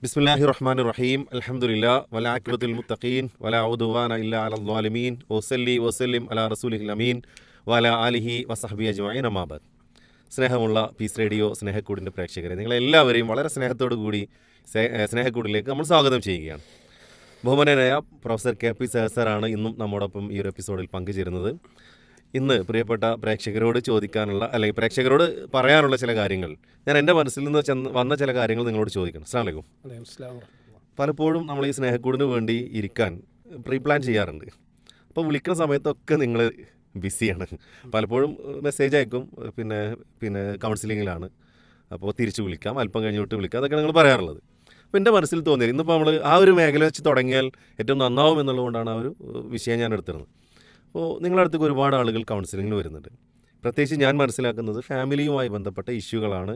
ബിസ്മില്ലാഹി റഹ്മാൻ റഹീം അൽഹംദുലില്ലാ വലാഖിബത്തുൽ മുത്തഖീൻ വലാ ഉദ്വാന ഇല്ലാ അലൽ ളാലിമീൻ വസല്ലി വസല്ലിം അലാ റസൂലിഹിൽ അമീൻ വഅലാ ആലിഹി വസഹ്ബി അജ്മഈൻ അമ്മാ ബഅദ്. സ്നേഹമുള്ള പീസ് റേഡിയോ സ്നേഹക്കൂടിൻ്റെ പ്രേക്ഷകരെ, നിങ്ങളെല്ലാവരെയും വളരെ സ്നേഹത്തോടു കൂടി സ്നേഹക്കൂടിലേക്ക് നമ്മൾ സ്വാഗതം ചെയ്യുകയാണ്. ബഹുമാനനായ പ്രൊഫസർ കെ പി സാറാണ് ഇന്നും നമ്മോടൊപ്പം ഈ ഒരു എപ്പിസോഡിൽ പങ്കുചേരുന്നത്. ഇന്ന് പ്രിയപ്പെട്ട പ്രേക്ഷകരോട് ചോദിക്കാനുള്ള അല്ലെങ്കിൽ പ്രേക്ഷകരോട് പറയാനുള്ള ചില കാര്യങ്ങൾ, ഞാൻ എൻ്റെ മനസ്സിൽ നിന്ന് വന്ന ചില കാര്യങ്ങൾ നിങ്ങളോട് ചോദിക്കണം. അസ്സലാമു അലൈക്കും. പലപ്പോഴും നമ്മൾ ഈ സ്നേഹക്കൂടിന് വേണ്ടി ഇരിക്കാൻ പ്രീ പ്ലാൻ ചെയ്യാറുണ്ട്. അപ്പോൾ വിളിക്കുന്ന സമയത്തൊക്കെ നിങ്ങൾ ബിസിയാണ്. പലപ്പോഴും മെസ്സേജ് അയക്കും, പിന്നെ കൗൺസിലിങ്ങിലാണ്, അപ്പോൾ തിരിച്ച് വിളിക്കാം, അല്പം കഴിഞ്ഞിട്ട് വിളിക്കാം, അതൊക്കെ നിങ്ങൾ പറയാറുള്ളത്. അപ്പോൾ എൻ്റെ മനസ്സിൽ തോന്നിയത് ഇന്നിപ്പോൾ നമ്മൾ ആ ഒരു മേഖല വെച്ച് തുടങ്ങിയാൽ ഏറ്റവും നന്നാവും എന്നുള്ളതുകൊണ്ടാണ് ആ ഒരു വിഷയം ഞാൻ എടുത്തിരുന്നത്. അപ്പോൾ നിങ്ങളുടെ അടുത്തേക്ക് ഒരുപാട് ആളുകൾ കൗൺസിലിങ്ങിന് വരുന്നുണ്ട്. പ്രത്യേകിച്ച് ഞാൻ മനസ്സിലാക്കുന്നത് ഫാമിലിയുമായി ബന്ധപ്പെട്ട ഇഷ്യൂകളാണ്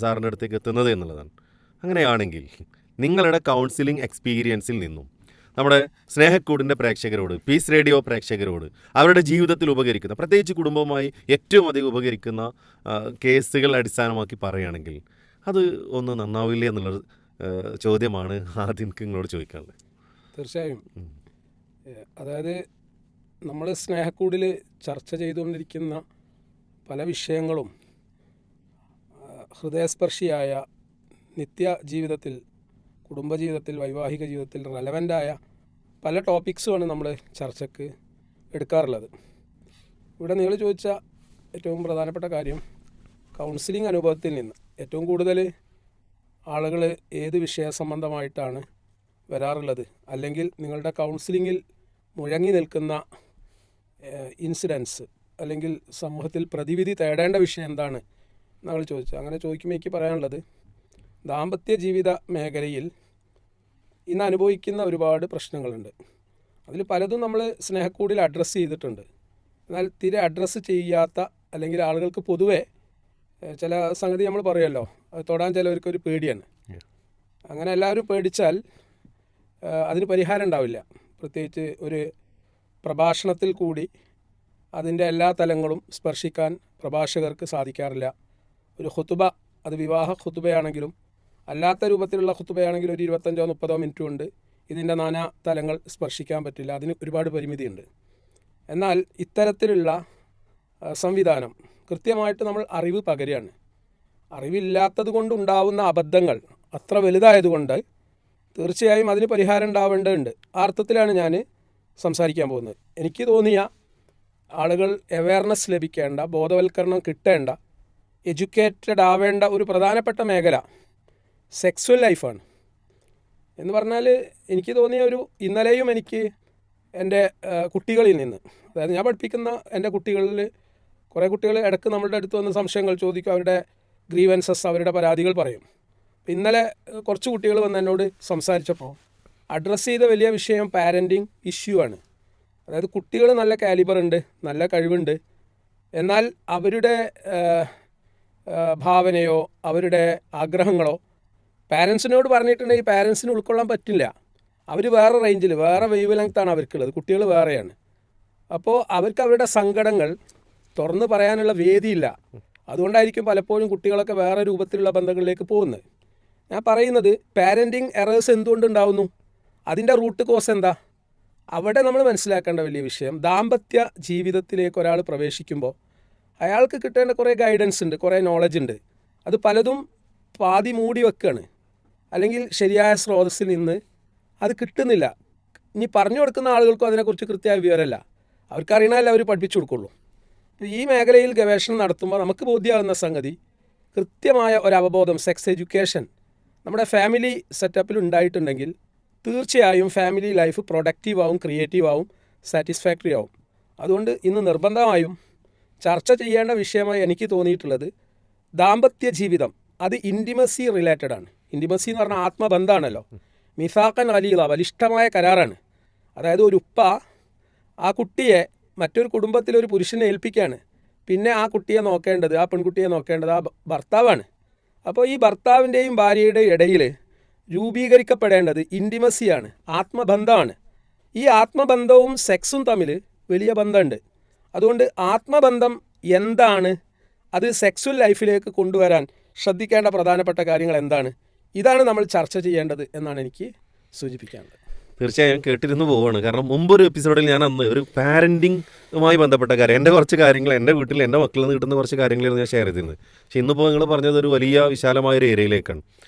സാറിൻ്റെ അടുത്തേക്ക് എത്തുന്നത് എന്നുള്ളതാണ്. അങ്ങനെയാണെങ്കിൽ നിങ്ങളുടെ കൗൺസിലിംഗ് എക്സ്പീരിയൻസിൽ നിന്നും നമ്മുടെ സ്നേഹക്കൂടിൻ്റെ പ്രേക്ഷകരോട്, പീസ് റേഡിയോ പ്രേക്ഷകരോട് അവരുടെ ജീവിതത്തിൽ ഉപകരിക്കുന്ന, പ്രത്യേകിച്ച് കുടുംബവുമായി ഏറ്റവും അധികം ഉപകരിക്കുന്ന കേസുകൾ അടിസ്ഥാനമാക്കി പറയുകയാണെങ്കിൽ അത് ഒന്ന് നന്നാവില്ലേ എന്നുള്ളൊരു ചോദ്യമാണ് ആദ്യം എനിക്ക് നിങ്ങളോട് ചോദിക്കാനുള്ളത്. തീർച്ചയായും. അതായത് നമ്മൾ സ്നേഹക്കൂടിൽ ചർച്ച ചെയ്തുകൊണ്ടിരിക്കുന്ന പല വിഷയങ്ങളും ഹൃദയസ്പർശിയായ നിത്യ ജീവിതത്തിൽ, കുടുംബജീവിതത്തിൽ, വൈവാഹിക ജീവിതത്തിൽ റെലവൻ്റായ പല ടോപ്പിക്സുമാണ് നമ്മൾ ചർച്ചയ്ക്ക് എടുക്കാറുള്ളത്. ഇവിടെ നിങ്ങൾ ചോദിച്ച ഏറ്റവും പ്രധാനപ്പെട്ട കാര്യം കൗൺസിലിംഗ് അനുഭവത്തിൽ നിന്ന് ഏറ്റവും കൂടുതൽ ആളുകൾ ഏത് വിഷയ സംബന്ധമായിട്ടാണ് വരാറുള്ളത്, അല്ലെങ്കിൽ നിങ്ങളുടെ കൗൺസിലിങ്ങിൽ മുഴങ്ങി നിൽക്കുന്ന ഇൻസിഡൻസ് അല്ലെങ്കിൽ സമൂഹത്തിൽ പ്രതിവിധി തേടേണ്ട വിഷയം എന്താണ് നമ്മൾ ചോദിച്ചു. അങ്ങനെ ചോദിക്കുമ്പോൾ എനിക്ക് പറയാനുള്ളത്, ദാമ്പത്യ ജീവിത മേഖലയിൽ ഇന്ന് അനുഭവിക്കുന്ന ഒരുപാട് പ്രശ്നങ്ങളുണ്ട്. അതിൽ പലതും നമ്മൾ സ്നേഹക്കൂടിൽ അഡ്രസ്സ് ചെയ്തിട്ടുണ്ട്. എന്നാൽ തീരെ അഡ്രസ്സ് ചെയ്യാത്ത, അല്ലെങ്കിൽ ആളുകൾക്ക് പൊതുവെ ചില സംഗതി നമ്മൾ പറയുമല്ലോ, അത് തൊടാൻ ചിലവർക്കൊരു പേടിയാണ്. അങ്ങനെ എല്ലാവരും പേടിച്ചാൽ അതിന് പരിഹാരം ഉണ്ടാവില്ല. പ്രത്യേകിച്ച് ഒരു പ്രഭാഷണത്തിൽ കൂടി അതിൻ്റെ എല്ലാ തലങ്ങളും സ്പർശിക്കാൻ പ്രഭാഷകർക്ക് സാധിക്കാറില്ല. ഒരു ഖുതുബ, അത് വിവാഹ ഖുതുബയാണെങ്കിലും അല്ലാത്ത രൂപത്തിലുള്ള ഖുതുബയാണെങ്കിലും ഒരു 25-30 മിനിറ്റ് കൊണ്ട് ഇതിൻ്റെ നാനാ തലങ്ങൾ സ്പർശിക്കാൻ പറ്റില്ല. അതിന് ഒരുപാട് പരിമിതിയുണ്ട്. എന്നാൽ ഇത്തരത്തിലുള്ള സംവിധാനം കൃത്യമായിട്ട് നമ്മൾ അറിവ് പകരുകയാണ്. അറിവില്ലാത്തത് കൊണ്ടുണ്ടാവുന്ന അബദ്ധങ്ങൾ അത്ര വലുതായതുകൊണ്ട് തീർച്ചയായും അതിന് പരിഹാരം ഉണ്ടാവേണ്ടതുണ്ട്. ആ അർത്ഥത്തിലാണ് ഞാൻ സംസാരിക്കാൻ പോകുന്നത്. എനിക്ക് തോന്നിയ ആളുകൾ അവയർനെസ് ലഭിക്കേണ്ട, ബോധവൽക്കരണം കിട്ടേണ്ട, എഡ്യൂക്കേറ്റഡ് ആവേണ്ട ഒരു പ്രധാനപ്പെട്ട മേഖല സെക്സ്വൽ ലൈഫാണ്. എന്ന് പറഞ്ഞാൽ എനിക്ക് തോന്നിയ ഇന്നലെയും എനിക്ക് എൻ്റെ കുട്ടികളിൽ നിന്ന്, അതായത് ഞാൻ പഠിപ്പിക്കുന്ന എൻ്റെ കുട്ടികളിൽ കുറേ കുട്ടികൾ ഇടയ്ക്ക് നമ്മളുടെ അടുത്ത് വന്ന് സംശയങ്ങൾ ചോദിക്കും, അവരുടെ ഗ്രീവൻസസ്, അവരുടെ പരാതികൾ പറയും. ഇന്നലെ കുറച്ച് കുട്ടികൾ വന്ന് എന്നോട് സംസാരിച്ചപ്പോൾ അഡ്രസ്സ് ചെയ്ത വലിയ വിഷയം പാരൻറ്റിങ് ഇഷ്യൂ ആണ്. അതായത് കുട്ടികൾ നല്ല കാലിബർ ഉണ്ട്, നല്ല കഴിവുണ്ട്, എന്നാൽ അവരുടെ ഭാവനയോ അവരുടെ ആഗ്രഹങ്ങളോ പാരൻസിനോട് പറഞ്ഞിട്ടുണ്ടെങ്കിൽ പാരൻസിന് ഉൾക്കൊള്ളാൻ പറ്റില്ല. അവർ വേറെ റേഞ്ചിൽ, വേറെ വേവ് ലെങ്ത്താണ് അവർക്കുള്ളത്, കുട്ടികൾ വേറെയാണ്. അപ്പോൾ അവർക്ക് അവരുടെ സങ്കടങ്ങൾ തുറന്ന് പറയാനുള്ള വേദിയില്ല. അതുകൊണ്ടായിരിക്കും പലപ്പോഴും കുട്ടികളൊക്കെ വേറെ രൂപത്തിലുള്ള ബന്ധങ്ങളിലേക്ക് പോകുന്നത്. ഞാൻ പറയുന്നത് പാരൻറ്റിങ് എറേഴ്സ് എന്തുകൊണ്ടുണ്ടാവുന്നു, അതിൻ്റെ റൂട്ട് കോസ് എന്താ, അവിടെ നമ്മൾ മനസ്സിലാക്കേണ്ട വലിയ വിഷയം, ദാമ്പത്യ ജീവിതത്തിലേക്ക് ഒരാൾ പ്രവേശിക്കുമ്പോൾ അയാൾക്ക് കിട്ടേണ്ട കുറേ ഗൈഡൻസ് ഉണ്ട്, കുറേ നോളജ് ഉണ്ട്. അത് പലതും പാതി മൂടി വെക്കുകയാണ്, അല്ലെങ്കിൽ ശരിയായ സ്രോതസ്സിൽ നിന്ന് അത് കിട്ടുന്നില്ല. ഇനി പറഞ്ഞു കൊടുക്കുന്ന ആളുകൾക്കും അതിനെക്കുറിച്ച് കൃത്യമായ വിവരമല്ല. അവർക്കറിയണമല്ല, അവർ പഠിപ്പിച്ചു കൊടുക്കുള്ളൂ. ഈ മേഖലയിൽ ഗവേഷണം നടത്തുമ്പോൾ നമുക്ക് ബോധ്യമാകുന്ന സംഗതി, കൃത്യമായ ഒരു അവബോധം, സെക്സ് എഡ്യൂക്കേഷൻ നമ്മുടെ ഫാമിലി സെറ്റപ്പിൽ ഉണ്ടായിട്ടുണ്ടെങ്കിൽ തീർച്ചയായും ഫാമിലി ലൈഫ് പ്രൊഡക്റ്റീവ് ആവും, ക്രിയേറ്റീവ് ആവും, സാറ്റിസ്ഫാക്ടറി ആവും. അതുകൊണ്ട് ഇന്ന് നിർബന്ധമായും ചർച്ച ചെയ്യേണ്ട വിഷയമായി എനിക്ക് തോന്നിയിട്ടുള്ളത്, ദാമ്പത്യ ജീവിതം അത് ഇൻറ്റിമസി റിലേറ്റഡ് ആണ്. ഇൻറ്റിമസി എന്ന് പറഞ്ഞാൽ ആത്മബന്ധമാണല്ലോ. മിസാഖൻ അലീല, ബലിഷ്ഠമായ കരാറാണ്. അതായത് ഒരു ഉപ്പ ആ കുട്ടിയെ മറ്റൊരു കുടുംബത്തിലൊരു പുരുഷനെ ഏൽപ്പിക്കുകയാണ്. പിന്നെ ആ കുട്ടിയെ നോക്കേണ്ടത്, ആ പെൺകുട്ടിയെ നോക്കേണ്ടത് ആ ഭർത്താവാണ്. അപ്പോൾ ഈ ഭർത്താവിൻ്റെയും ഭാര്യയുടെയും ഇടയിൽ രൂപീകരിക്കപ്പെടേണ്ടത് ഇൻറ്റിമസിയാണ്, ആത്മബന്ധമാണ്. ഈ ആത്മബന്ധവും സെക്സും തമ്മിൽ വലിയ ബന്ധമുണ്ട്. അതുകൊണ്ട് ആത്മബന്ധം എന്താണ്, അത് സെക്സ്വൽ ലൈഫിലേക്ക് കൊണ്ടുവരാൻ ശ്രദ്ധിക്കേണ്ട പ്രധാനപ്പെട്ട കാര്യങ്ങൾ എന്താണ്, ഇതാണ് നമ്മൾ ചർച്ച ചെയ്യേണ്ടത് എന്നാണ് എനിക്ക് സൂചിപ്പിക്കാനുള്ളത്. തീർച്ചയായും കേട്ടിരുന്നു പോവുകയാണ്. കാരണം മുമ്പൊരു എപ്പിസോഡിൽ ഞാൻ അന്ന് ഒരു പാരൻറ്റിങ്ങുമായി ബന്ധപ്പെട്ട കാര്യം, എൻ്റെ കുറച്ച് കാര്യങ്ങൾ, എൻ്റെ വീട്ടിൽ എൻ്റെ മക്കളിൽ നിന്ന് കിട്ടുന്ന കുറച്ച് കാര്യങ്ങളായിരുന്നു ഞാൻ ഷെയർ ചെയ്തിരുന്നത്. പക്ഷേ ഇന്നിപ്പോൾ നിങ്ങൾ പറഞ്ഞത് ഒരു വലിയ വിശാലമായൊരു ഏരിയയിലേക്കാണ്.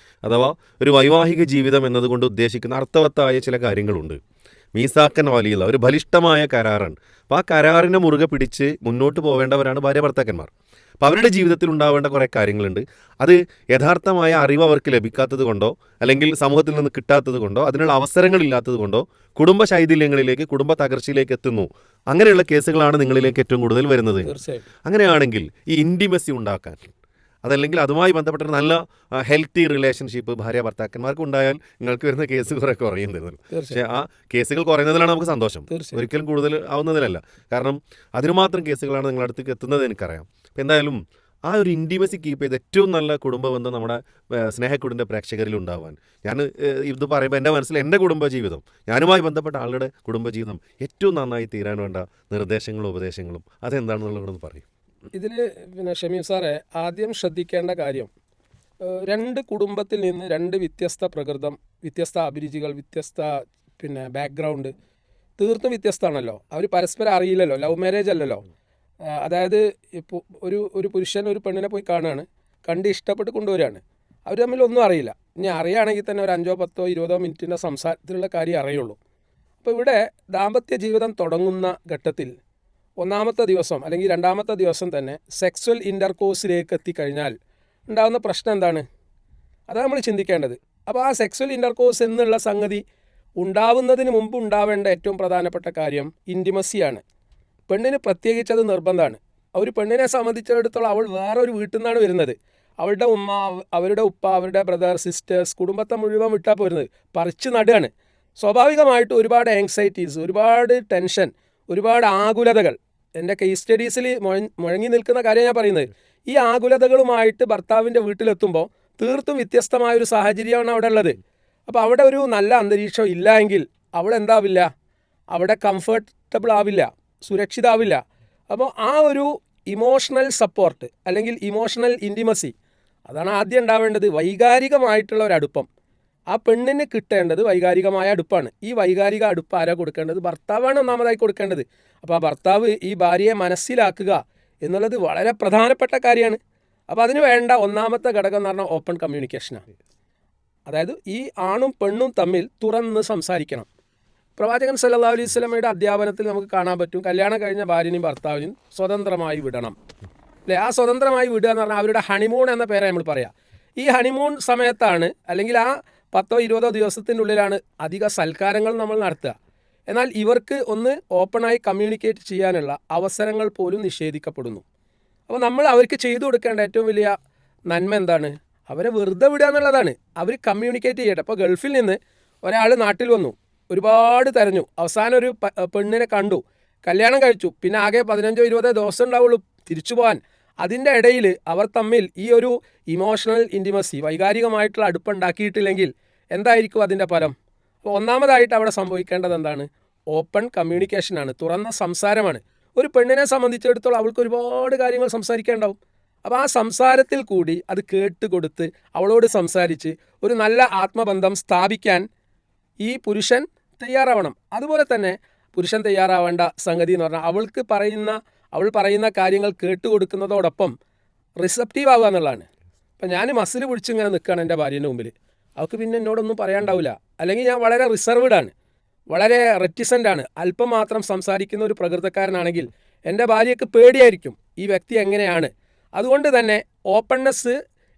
അഥവാ ഒരു വൈവാഹിക ജീവിതം എന്നതുകൊണ്ട് ഉദ്ദേശിക്കുന്ന അർത്ഥവത്തായ ചില കാര്യങ്ങളുണ്ട്. മീസാക്കൻ വലിയുള്ള ഒരു ബലിഷ്ഠമായ കരാറാണ്. അപ്പോൾ ആ കരാറിനെ മുറുകെ പിടിച്ച് മുന്നോട്ട് പോവേണ്ടവരാണ് ഭാര്യ ഭർത്താക്കന്മാർ. അപ്പോൾ അവരുടെ ജീവിതത്തിൽ ഉണ്ടാവേണ്ട കുറേ കാര്യങ്ങളുണ്ട്. അത് യഥാർത്ഥമായ അറിവ് അവർക്ക് ലഭിക്കാത്തത് കൊണ്ടോ അല്ലെങ്കിൽ സമൂഹത്തിൽ നിന്ന് കിട്ടാത്തത് കൊണ്ടോ അതിനുള്ള അവസരങ്ങളില്ലാത്തത് കൊണ്ടോ കുടുംബ ശൈഥില്യങ്ങളിലേക്ക്, കുടുംബ തകർച്ചയിലേക്ക് എത്തുന്നു. അങ്ങനെയുള്ള കേസുകളാണ് നിങ്ങളിലേക്ക് ഏറ്റവും കൂടുതൽ വരുന്നത്. അങ്ങനെയാണെങ്കിൽ ഈ ഇൻറ്റിമസി ഉണ്ടാക്കാൻ, അതല്ലെങ്കിൽ അതുമായി ബന്ധപ്പെട്ട ഒരു നല്ല ഹെൽത്തി റിലേഷൻഷിപ്പ് ഭാര്യ ഭർത്താക്കന്മാർക്ക് ഉണ്ടായാൽ നിങ്ങൾക്ക് വരുന്ന കേസ് കുറെ കുറയുന്നത്. പക്ഷേ ആ കേസുകൾ കുറയുന്നതിലാണ് നമുക്ക് സന്തോഷം, ഒരിക്കലും കൂടുതൽ ആവുന്നതിലല്ല. കാരണം അതിനുമാത്രം കേസുകളാണ് നിങ്ങളുടെ അടുത്തേക്ക് എത്തുന്നത് എനിക്കറിയാം. അപ്പം എന്തായാലും ആ ഒരു ഇൻറ്റിമസി കീപ്പ് ചെയ്ത് ഏറ്റവും നല്ല കുടുംബ ബന്ധം നമ്മുടെ സ്നേഹക്കുടിൻ്റെ പ്രേക്ഷകരിൽ ഉണ്ടാവാൻ, ഞാൻ ഇത് പറയുമ്പോൾ എൻ്റെ മനസ്സിൽ എൻ്റെ കുടുംബജീവിതം, ഞാനുമായി ബന്ധപ്പെട്ട ആളുടെ കുടുംബജീവിതം ഏറ്റവും നന്നായി തീരാൻ വേണ്ട നിർദ്ദേശങ്ങളും ഉപദേശങ്ങളും അതെന്താണെന്നുള്ളതൊന്ന് പറയും. ഇതിൽ പിന്നെ ഷമീം സാറെ ആദ്യം ശ്രദ്ധിക്കേണ്ട കാര്യം, രണ്ട് കുടുംബത്തിൽ നിന്ന് രണ്ട് വ്യത്യസ്ത പ്രകൃതം, വ്യത്യസ്ത അഭിരുചികൾ, വ്യത്യസ്ത പിന്നെ ബാക്ക്ഗ്രൗണ്ട്, തീർത്തും വ്യത്യസ്തമാണല്ലോ. അവർ പരസ്പരം അറിയില്ലല്ലോ, ലവ് മാരേജ് അല്ലല്ലോ. അതായത് ഇപ്പോൾ ഒരു പുരുഷൻ ഒരു പെണ്ണിനെ പോയി കാണുകയാണ്, കണ്ട് ഇഷ്ടപ്പെട്ട് കൊണ്ടുവരികയാണ്. അവർ തമ്മിൽ ഒന്നും അറിയില്ല. ഇനി അറിയുകയാണെങ്കിൽ തന്നെ ഒരു 5, 10, 20 മിനിറ്റിൻ്റെ സംസാരത്തിലുള്ള കാര്യം അറിയുള്ളൂ. അപ്പോൾ ഇവിടെ ദാമ്പത്യ ജീവിതം തുടങ്ങുന്ന ഘട്ടത്തിൽ ഒന്നാമത്തെ ദിവസം അല്ലെങ്കിൽ രണ്ടാമത്തെ ദിവസം തന്നെ സെക്സ്വൽ ഇൻ്റർകോഴ്സിലേക്ക് എത്തിക്കഴിഞ്ഞാൽ ഉണ്ടാകുന്ന പ്രശ്നം എന്താണ്? അതാണ് നമ്മൾ ചിന്തിക്കേണ്ടത്. അപ്പോൾ ആ സെക്സ്വൽ ഇൻ്റർകോഴ്സ് എന്നുള്ള സംഗതി ഉണ്ടാവുന്നതിന് മുമ്പ് ഉണ്ടാവേണ്ട ഏറ്റവും പ്രധാനപ്പെട്ട കാര്യം ഇൻറ്റിമസിയാണ്. പെണ്ണിന് പ്രത്യേകിച്ചത് നിർബന്ധമാണ്. ഒരു പെണ്ണിനെ സംബന്ധിച്ചിടത്തോളം അവൾ വേറൊരു വീട്ടിൽ നിന്നാണ് വരുന്നത്. അവളുടെ ഉമ്മ, അവരുടെ ഉപ്പ, അവരുടെ ബ്രദർ, സിസ്റ്റേഴ്സ്, കുടുംബത്തെ മുഴുവൻ വിട്ടാൽ പോരുന്നത്, പറിച്ച് നടുകയാണ്. സ്വാഭാവികമായിട്ട് ഒരുപാട് ആങ്സൈറ്റീസ്, ഒരുപാട് ടെൻഷൻ, ഒരുപാട് ആകുലതകൾ. എൻ്റെ കേസ് സ്റ്റഡീസിൽ മുഴങ്ങി നിൽക്കുന്ന കാര്യം ഞാൻ പറയുന്നത്. ഈ ആകുലതകളുമായിട്ട് ഭർത്താവിൻ്റെ വീട്ടിലെത്തുമ്പോൾ തീർത്തും വ്യത്യസ്തമായൊരു സാഹചര്യമാണ് അവിടെ ഉള്ളത്. അപ്പോൾ അവിടെ ഒരു നല്ല അന്തരീക്ഷം ഇല്ല എങ്കിൽ അവിടെ എന്താവില്ല, അവിടെ കംഫർട്ടബിൾ ആവില്ല, സുരക്ഷിതാവില്ല. അപ്പോൾ ആ ഒരു ഇമോഷണൽ സപ്പോർട്ട് അല്ലെങ്കിൽ ഇമോഷണൽ ഇൻറ്റിമസി, അതാണ് ആദ്യം ഉണ്ടാവേണ്ടത്. വൈകാരികമായിട്ടുള്ള ഒരു അടുപ്പം ആ പെണ്ണിന് കിട്ടേണ്ടത് വൈകാരികമായ അടുപ്പാണ്. ഈ വൈകാരിക അടുപ്പ് ആരാ കൊടുക്കേണ്ടത്? ഭർത്താവാണ് ഒന്നാമതായി കൊടുക്കേണ്ടത്. അപ്പോൾ ആ ഭർത്താവ് ഈ ഭാര്യയെ മനസ്സിലാക്കുക എന്നുള്ളത് വളരെ പ്രധാനപ്പെട്ട കാര്യമാണ്. അപ്പോൾ അതിന് വേണ്ട ഒന്നാമത്തെ ഘടകം എന്ന് പറഞ്ഞാൽ ഓപ്പൺ കമ്മ്യൂണിക്കേഷനാണ്. അതായത് ഈ ആണും പെണ്ണും തമ്മിൽ തുറന്ന് സംസാരിക്കണം. പ്രവാചകൻ സല്ലല്ലാഹു അലൈഹി വസല്ലമയുടെ അധ്യാപനത്തിൽ നമുക്ക് കാണാൻ പറ്റും, കല്യാണം കഴിഞ്ഞ ഭാര്യനെയും ഭർത്താവിനും സ്വതന്ത്രമായി വിടണം അല്ലേ? ആ സ്വതന്ത്രമായി വിടുക എന്ന് പറഞ്ഞാൽ അവരുടെ ഹണിമൂൺ എന്ന പേരെ നമ്മൾ പറയാം. ഈ ഹണിമൂൺ സമയത്താണ് അല്ലെങ്കിൽ ആ 10, 20 ദിവസത്തിനുള്ളിലാണ് അധിക സൽക്കാരങ്ങൾ നമ്മൾ നടത്തുക. എന്നാൽ ഇവർക്ക് ഒന്ന് ഓപ്പണായി കമ്മ്യൂണിക്കേറ്റ് ചെയ്യാനുള്ള അവസരങ്ങൾ പോലും നിഷേധിക്കപ്പെടുന്നു. അപ്പോൾ നമ്മൾ അവർക്ക് ചെയ്തു കൊടുക്കേണ്ട ഏറ്റവും വലിയ നന്മ എന്താണ്? അവരെ വെറുതെ വിടുക എന്നുള്ളതാണ്. അവർ കമ്മ്യൂണിക്കേറ്റ് ചെയ്യട്ടെ. അപ്പോൾ ഗൾഫിൽ നിന്ന് ഒരാൾ നാട്ടിൽ വന്നു, ഒരുപാട് തെരഞ്ഞു, അവസാനം ഒരു പെണ്ണിനെ കണ്ടു, കല്യാണം കഴിച്ചു, പിന്നെ ആകെ 15, 20 ദിവസം ഉണ്ടാവുള്ളൂ തിരിച്ചു പോകാൻ. അതിൻ്റെ ഇടയിൽ അവർ തമ്മിൽ ഈ ഒരു ഇമോഷണൽ ഇൻറ്റിമസി, വൈകാരികമായിട്ടുള്ള അടുപ്പുണ്ടാക്കിയിട്ടില്ലെങ്കിൽ എന്തായിരിക്കും അതിൻ്റെ ഫലം? അപ്പോൾ ഒന്നാമതായിട്ട് അവിടെ സംഭവിക്കേണ്ടത് എന്താണ്? ഓപ്പൺ കമ്മ്യൂണിക്കേഷനാണ്, തുറന്ന സംസാരമാണ്. ഒരു പെണ്ണിനെ സംബന്ധിച്ചിടത്തോളം അവൾക്ക് ഒരുപാട് കാര്യങ്ങൾ സംസാരിക്കേണ്ടാവും. അപ്പോൾ ആ സംസാരത്തിൽ കൂടി അത് കേട്ടുകൊടുത്ത് അവളോട് സംസാരിച്ച് ഒരു നല്ല ആത്മബന്ധം സ്ഥാപിക്കാൻ ഈ പുരുഷൻ തയ്യാറാവണം. അതുപോലെ തന്നെ പുരുഷൻ തയ്യാറാവേണ്ട സംഗതി എന്ന് പറഞ്ഞാൽ അവൾ പറയുന്ന കാര്യങ്ങൾ കേട്ടുകൊടുക്കുന്നതോടൊപ്പം റിസപ്റ്റീവ് ആവുക എന്നുള്ളതാണ്. അപ്പം ഞാൻ മസിൽ പിടിച്ചിങ്ങനെ നിൽക്കുകയാണ് എൻ്റെ ഭാര്യൻ്റെ മുമ്പിൽ, അവൾക്ക് പിന്നെ എന്നോടൊന്നും പറയാണ്ടാവില്ല. അല്ലെങ്കിൽ ഞാൻ വളരെ റിസർവ്ഡാണ്, വളരെ റെറ്റിസൻ്റാണ്, അല്പം മാത്രം സംസാരിക്കുന്ന ഒരു പ്രകൃതക്കാരനാണെങ്കിൽ എൻ്റെ ഭാര്യയ്ക്ക് പേടിയായിരിക്കും ഈ വ്യക്തി എങ്ങനെയാണ്. അതുകൊണ്ട് തന്നെ ഓപ്പൺനെസ്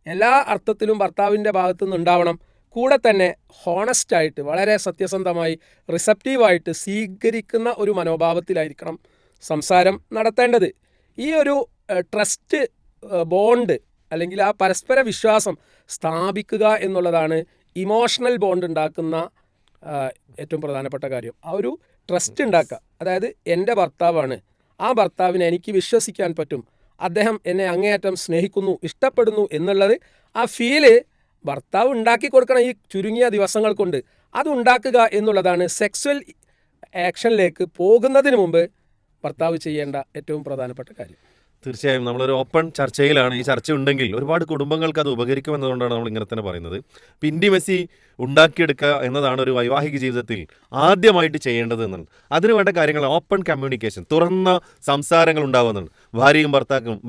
എല്ലാ അർത്ഥത്തിലും ഭർത്താവിൻ്റെ ഭാഗത്തുനിന്ന് ഉണ്ടാവണം. കൂടെ തന്നെ ഹോണസ്റ്റായിട്ട്, വളരെ സത്യസന്ധമായി, റിസപ്റ്റീവായിട്ട് സ്വീകരിക്കുന്ന ഒരു മനോഭാവത്തിലായിരിക്കണം സംസാരം നടത്തേണ്ടത്. ഈ ഒരു ട്രസ്റ്റ് ബോണ്ട് അല്ലെങ്കിൽ ആ പരസ്പര വിശ്വാസം സ്ഥാപിക്കുക എന്നുള്ളതാണ് ഇമോഷണൽ ബോണ്ട് ഉണ്ടാക്കുന്ന ഏറ്റവും പ്രധാനപ്പെട്ട കാര്യം. ആ ഒരു ട്രസ്റ്റ് ഉണ്ടാക്കുക. അതായത് എൻ്റെ ഭർത്താവാണ്, ആ ഭർത്താവിനെ എനിക്ക് വിശ്വസിക്കാൻ പറ്റും, അദ്ദേഹം എന്നെ അങ്ങേയറ്റം സ്നേഹിക്കുന്നു, ഇഷ്ടപ്പെടുന്നു എന്നുള്ളത് ആ ഫീല് ഭർത്താവ് ഉണ്ടാക്കി കൊടുക്കണം. ഈ ചുരുങ്ങിയ ദിവസങ്ങൾ കൊണ്ട് അതുണ്ടാക്കുക എന്നുള്ളതാണ് സെക്സ്വൽ ആക്ഷനിലേക്ക് പോകുന്നതിന് മുമ്പ് ഭർത്താവ് ചെയ്യേണ്ട ഏറ്റവും പ്രധാനപ്പെട്ട കാര്യം. തീർച്ചയായും നമ്മളൊരു ഓപ്പൺ ചർച്ചയിലാണ്. ഈ ചർച്ച ഉണ്ടെങ്കിൽ ഒരുപാട് കുടുംബങ്ങൾക്ക് അത് ഉപകരിക്കുമെന്നതുകൊണ്ടാണ് നമ്മൾ ഇങ്ങനെ തന്നെ പറയുന്നത്. ഇപ്പം ഇൻറ്റിമസി ഉണ്ടാക്കിയെടുക്കുക എന്നതാണ് ഒരു വൈവാഹിക ജീവിതത്തിൽ ആദ്യമായിട്ട് ചെയ്യേണ്ടത് എന്നാണ്. അതിന് വേണ്ട കാര്യങ്ങൾ ഓപ്പൺ കമ്മ്യൂണിക്കേഷൻ, തുറന്ന സംസാരങ്ങൾ ഉണ്ടാവുന്നതാണ്. ഭാര്യയും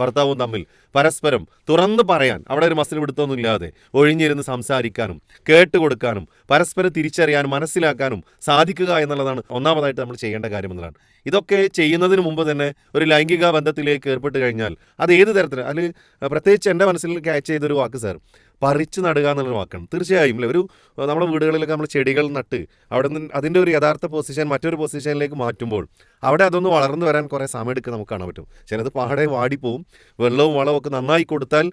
ഭർത്താവും തമ്മിൽ പരസ്പരം തുറന്ന് പറയാൻ, അവിടെ ഒരു മസിൽ പിടുത്തമൊന്നും ഇല്ലാതെ ഒഴിഞ്ഞിരുന്ന് സംസാരിക്കാനും കേട്ടുകൊടുക്കാനും പരസ്പരം തിരിച്ചറിയാനും മനസ്സിലാക്കാനും സാധിക്കുക എന്നുള്ളതാണ് ഒന്നാമതായിട്ട് നമ്മൾ ചെയ്യേണ്ട കാര്യം എന്നുള്ളതാണ്. ഇതൊക്കെ ചെയ്യുന്നതിന് മുമ്പ് തന്നെ ഒരു ലൈംഗിക ബന്ധത്തിലേക്ക് ഏർപ്പെട്ട് കഴിഞ്ഞാൽ അത് ഏത് തരത്തിൽ, അതിൽ പ്രത്യേകിച്ച് എൻ്റെ മനസ്സിൽ ക്യാച്ച് ചെയ്തൊരു വാക്ക് സാർ, പറിച്ചു നടുക എന്നുള്ളൊരു വാക്കാണ്. തീർച്ചയായും അല്ലേ, നമ്മുടെ വീടുകളിലൊക്കെ നമ്മൾ ചെടികൾ നട്ട് അവിടെ നിന്ന് അതിൻ്റെ ഒരു യഥാർത്ഥ പൊസിഷൻ മറ്റൊരു പൊസിഷനിലേക്ക് മാറ്റുമ്പോൾ അവിടെ അതൊന്ന് വളർന്നു വരാൻ കുറേ സമയം എടുക്കുക നമുക്ക് കാണാൻ പറ്റും. ചിലത് പാടെ വാടിപ്പോവും. വെള്ളവും വളവും ഒക്കെ നന്നായി കൊടുത്താൽ